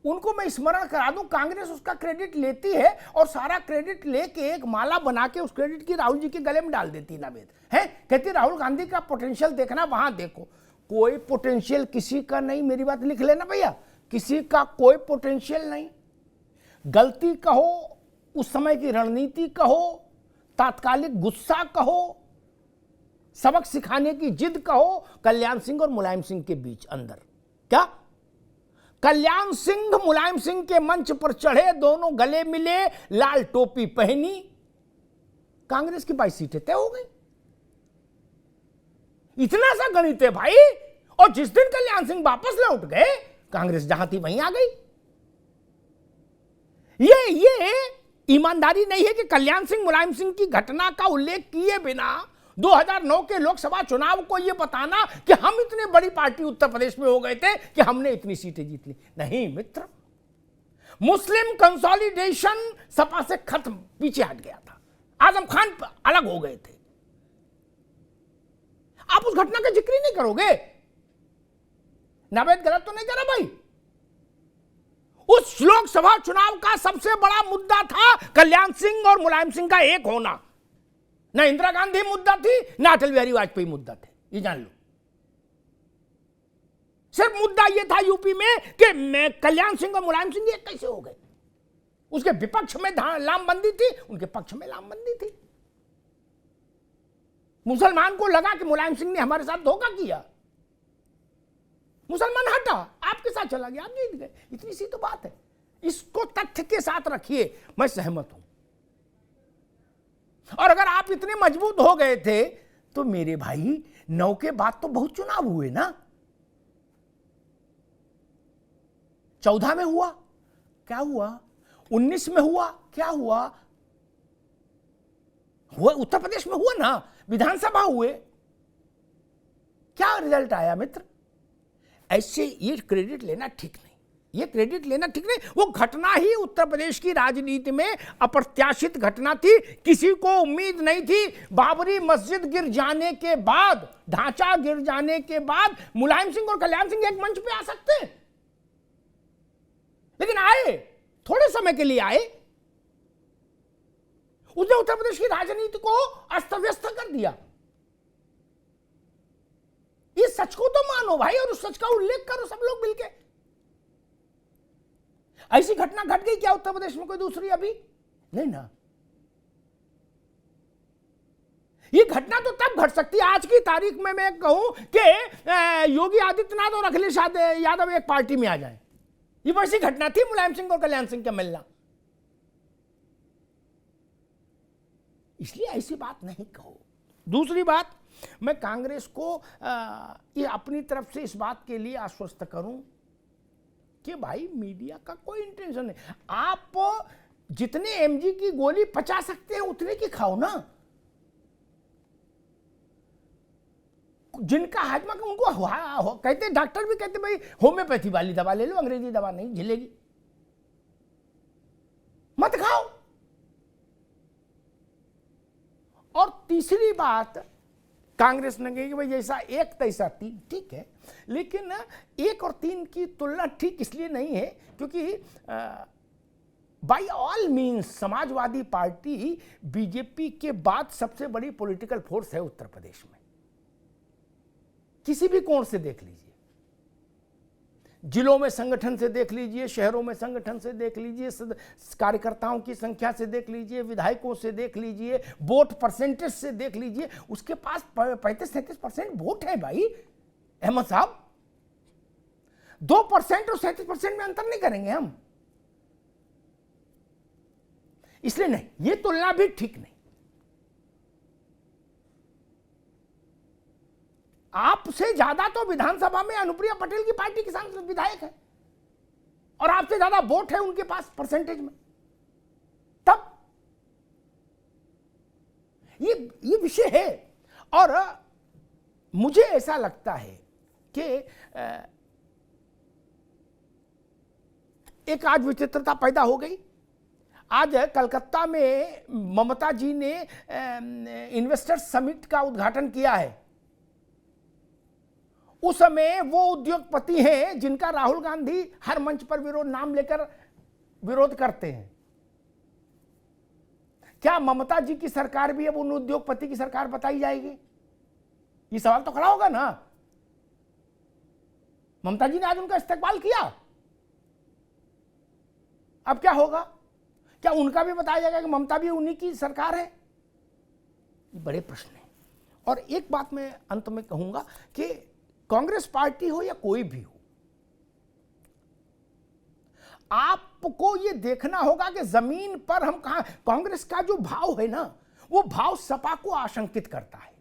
उनको मैं स्मरण करा दूं, कांग्रेस उसका क्रेडिट लेती है और सारा क्रेडिट लेके एक माला बना के उस क्रेडिट की राहुल जी के गले में डाल देती नावेद है, कहती राहुल गांधी का पोटेंशियल देखना, वहां देखो। कोई पोटेंशियल किसी का नहीं, मेरी बात लिख लेना भैया, किसी का कोई पोटेंशियल नहीं। गलती कहो, उस समय की रणनीति कहो, तात्कालिक गुस्सा कहो, सबक सिखाने की जिद कहो, कल्याण सिंह और मुलायम सिंह के बीच अंदर क्या, कल्याण सिंह मुलायम सिंह के मंच पर चढ़े, दोनों गले मिले, लाल टोपी पहनी, कांग्रेस की 22 सीटें तय हो गई। इतना सा गणित है भाई। और जिस दिन कल्याण सिंह वापस लौट गए, कांग्रेस जहां थी वहीं आ गई। ये ईमानदारी नहीं है कि कल्याण सिंह मुलायम सिंह की घटना का उल्लेख किए बिना 2009 के लोकसभा चुनाव को यह बताना कि हम इतने बड़ी पार्टी उत्तर प्रदेश में हो गए थे कि हमने इतनी सीटें जीत ली। नहीं मित्र, मुस्लिम कंसोलिडेशन सपा से खत्म, पीछे हट गया था, आजम खान अलग हो गए थे। आप उस घटना का जिक्र ही नहीं करोगे। नावेद गलत तो नहीं कह रहा भाई। उस लोकसभा चुनाव का सबसे बड़ा मुद्दा था कल्याण सिंह और मुलायम सिंह का एक होना। ना इंदिरा गांधी मुद्दा थी, ना अटल बिहारी वाजपेयी मुद्दा थे, ये जान लो। सिर्फ मुद्दा यह था यूपी में कि कल्याण सिंह और मुलायम सिंह एक कैसे हो गए। उसके विपक्ष में लामबंदी थी, उनके पक्ष में लामबंदी थी। मुसलमान को लगा कि मुलायम सिंह ने हमारे साथ धोखा किया, मुसलमान हटा, आपके साथ चला गया, आप जीत गए। इतनी सी तो बात है। इसको तथ्य के साथ रखिए, मैं सहमत हूं। और अगर आप इतने मजबूत हो गए थे तो मेरे भाई 9 के बाद तो बहुत चुनाव हुए ना। 14 में हुआ, क्या हुआ? 19 में हुआ, क्या हुआ? उत्तर प्रदेश में हुआ ना, विधानसभा हुए, क्या रिजल्ट आया मित्र? ऐसे ये क्रेडिट लेना ठीक नहीं, ये क्रेडिट लेना ठीक नहीं। वो घटना ही उत्तर प्रदेश की राजनीति में अप्रत्याशित घटना थी, किसी को उम्मीद नहीं थी। बाबरी मस्जिद गिर जाने के बाद, ढांचा गिर जाने के बाद मुलायम सिंह और कल्याण सिंह एक मंच पे आ सकते हैं, लेकिन आए, थोड़े समय के लिए आए। उसने उत्तर प्रदेश की राजनीति को अस्त व्यस्त कर दिया। इस सच को तो मानो भाई, और उस सच का उल्लेख करो सब लोग मिलके। ऐसी घटना घट गई क्या उत्तर प्रदेश में कोई दूसरी अभी? नहीं ना। ये घटना तो तब घट सकती है, आज की तारीख में मैं कहूं कि योगी आदित्यनाथ और अखिलेश यादव एक पार्टी में आ जाएं। ये वैसी घटना थी मुलायम सिंह और कल्याण सिंह का मिलना। इसलिए ऐसी बात नहीं कहो। दूसरी बात, मैं कांग्रेस को ये अपनी तरफ से इस बात के लिए आश्वस्त करूं कि भाई मीडिया का कोई इंटेंशन नहीं। आप जितने एमजी की गोली पचा सकते हैं उतने की खाओ ना। जिनका हाजमा का उनको कहते, डॉक्टर भी कहते भाई होम्योपैथी वाली दवा ले लो, अंग्रेजी दवा नहीं झिलेगी, मत खाओ। और तीसरी बात, कांग्रेस ने कही कि भाई जैसा 1 तैसा 3, ठीक है, लेकिन 1 और 3 की तुलना ठीक इसलिए नहीं है क्योंकि by all means Samajwadi Party BJP के बाद सबसे बड़ी पॉलिटिकल फोर्स है उत्तर प्रदेश में। किसी भी कोण से देख लीजिए, जिलों में संगठन से देख लीजिए, शहरों में संगठन से देख लीजिए, कार्यकर्ताओं की संख्या से देख लीजिए, विधायकों से देख लीजिए, वोट परसेंटेज से देख लीजिए, उसके पास 35-37% वोट है भाई। अहमद साहब, 2% और 37% में अंतर नहीं करेंगे हम। इसलिए नहीं, ये तुलना भी ठीक नहीं। आपसे ज्यादा तो विधानसभा में अनुप्रिया पटेल की पार्टी के सांसद विधायक है, और आपसे ज्यादा वोट है उनके पास परसेंटेज में। तब ये विषय है। और मुझे ऐसा लगता है कि एक आज विचित्रता पैदा हो गई। आज कलकत्ता में ममता जी ने इन्वेस्टर्स समिट का उद्घाटन किया है। उस समय वो उद्योगपति हैं जिनका राहुल गांधी हर मंच पर नाम लेकर विरोध करते हैं। क्या ममता जी की सरकार भी अब उन उद्योगपति की सरकार बताई जाएगी? ये सवाल तो खड़ा होगा ना। ममता जी ने आज उनका इस्तेकबाल किया, अब क्या होगा? क्या उनका भी बताया जाएगा कि ममता भी उन्हीं की सरकार है? ये बड़े प्रश्न हैं। और एक बात मैं अंत में कहूंगा कि कांग्रेस पार्टी हो या कोई भी हो, आपको यह देखना होगा कि जमीन पर हम कहां, कांग्रेस का जो भाव है ना, वो भाव सपा को आशंकित करता है।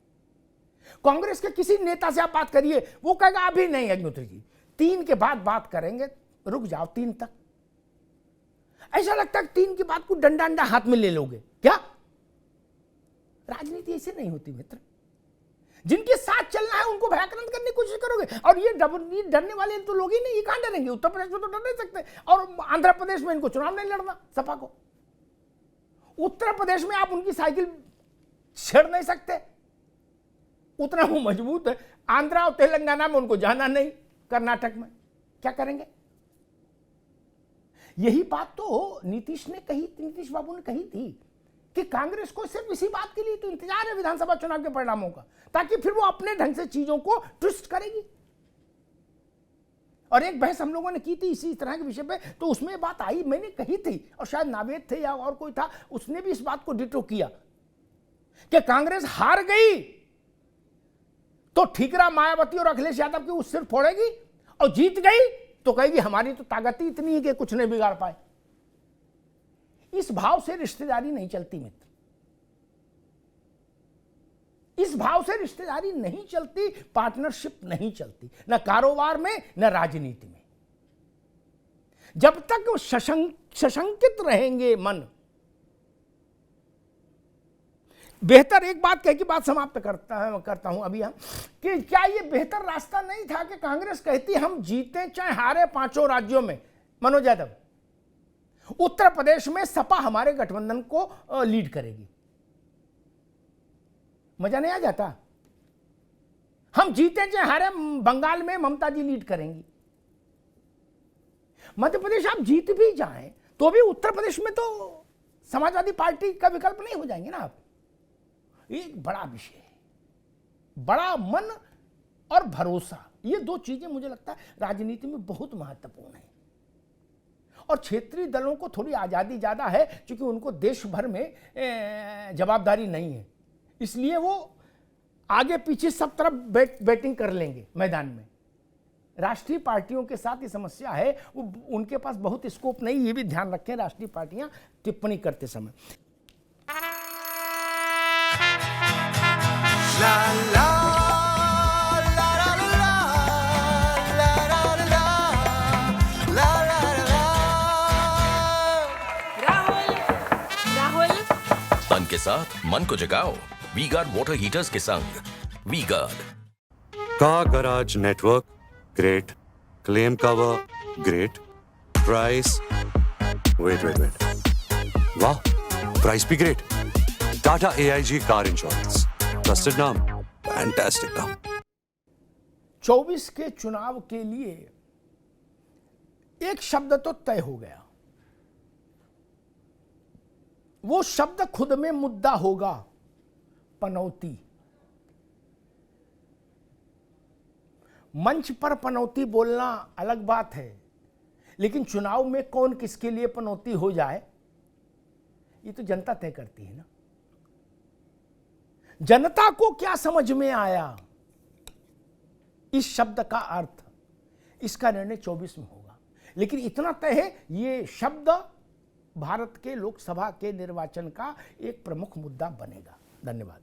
कांग्रेस के किसी नेता से आप बात करिए, वो कहेगा अभी नहीं अग्निहोत्री जी, 3 के बाद बात करेंगे, रुक जाओ 3 तक। ऐसा लगता है 3 के बाद को डंडा हाथ में ले लोगे क्या? राजनीति ऐसे नहीं होती मित्र। जिनके साथ चलना है उनको भयाक्रांत करने की कोशिश करोगे, और ये डरने वाले तो लोग ही नहीं, ये कहां डरेंगे? उत्तर प्रदेश में तो डर नहीं सकते, और आंध्र प्रदेश में इनको चुनाव नहीं लड़ना सपा को। उत्तर प्रदेश में आप उनकी साइकिल छेड़ नहीं सकते, उतना वो मजबूत है। आंध्र और तेलंगाना में उनको जाना नहीं, कर्नाटक में क्या करेंगे? यही बात तो नीतीश बाबू ने कही थी कि कांग्रेस को सिर्फ इसी बात के लिए तो इंतजार है विधानसभा चुनाव के परिणामों का, ताकि फिर वो अपने ढंग से चीजों को ट्विस्ट करेगी। और एक बहस हम लोगों ने की थी इसी तरह के विषय पे, तो उसमें बात आई, मैंने कही थी, और शायद नावेद थे या और कोई था, उसने भी इस बात को डिटो किया कि कांग्रेस हार गई तो ठीकरा मायावती और अखिलेश यादव की उस सिर फोड़ेगी, और जीत गई तो कहेगी हमारी तो ताकत ही इतनी है कि कुछ नहीं बिगाड़ पाए। इस भाव से रिश्तेदारी नहीं चलती मित्र, इस भाव से रिश्तेदारी नहीं चलती, पार्टनरशिप नहीं चलती, न कारोबार में न राजनीति में। जब तक वो सशंकित रहेंगे मन। बेहतर एक बात कह के बात समाप्त करता हूं अभी हम, कि क्या ये बेहतर रास्ता नहीं था कि कांग्रेस कहती हम जीते चाहे हारे 5 राज्यों में? मनोज यादव, उत्तर प्रदेश में सपा हमारे गठबंधन को लीड करेगी, मजा नहीं आ जाता? हम जीते चाहे हारे बंगाल में ममता जी लीड करेंगी, मध्य प्रदेश आप जीत भी जाएं तो भी उत्तर प्रदेश में तो समाजवादी पार्टी का विकल्प नहीं हो जाएंगे ना आप। एक बड़ा विषय है, बड़ा मन और भरोसा, ये 2 चीजें मुझे लगता है राजनीति में बहुत महत्वपूर्ण है। और क्षेत्रीय दलों को थोड़ी आजादी ज्यादा है क्योंकि उनको देश भर में जवाबदारी नहीं है, इसलिए वो आगे पीछे सब तरफ बैटिंग कर लेंगे मैदान में। राष्ट्रीय पार्टियों के साथ ये समस्या है, वो उनके पास बहुत स्कोप नहीं, ये भी ध्यान रखें राष्ट्रीय पार्टियां टिप्पणी करते समय। La la la la la la la la la la Rahul तन के साथ मन को जगाओ वी गार्ड वाटर हीटर्स के संग। V guard car garage network great, claim cover great, price wait वाह, प्राइस भी great. Tata AIG car insurance, trusted नाम, फैंटास्टिक नाम। 24 के चुनाव के लिए एक शब्द तो तय हो गया, वो शब्द खुद में मुद्दा होगा, पनौती। मंच पर पनौती बोलना अलग बात है, लेकिन चुनाव में कौन किसके लिए पनौती हो जाए ये तो जनता तय करती है ना। जनता को क्या समझ में आया इस शब्द का अर्थ, इसका निर्णय 24 में होगा। लेकिन इतना तय है, ये शब्द भारत के लोकसभा के निर्वाचन का एक प्रमुख मुद्दा बनेगा। धन्यवाद।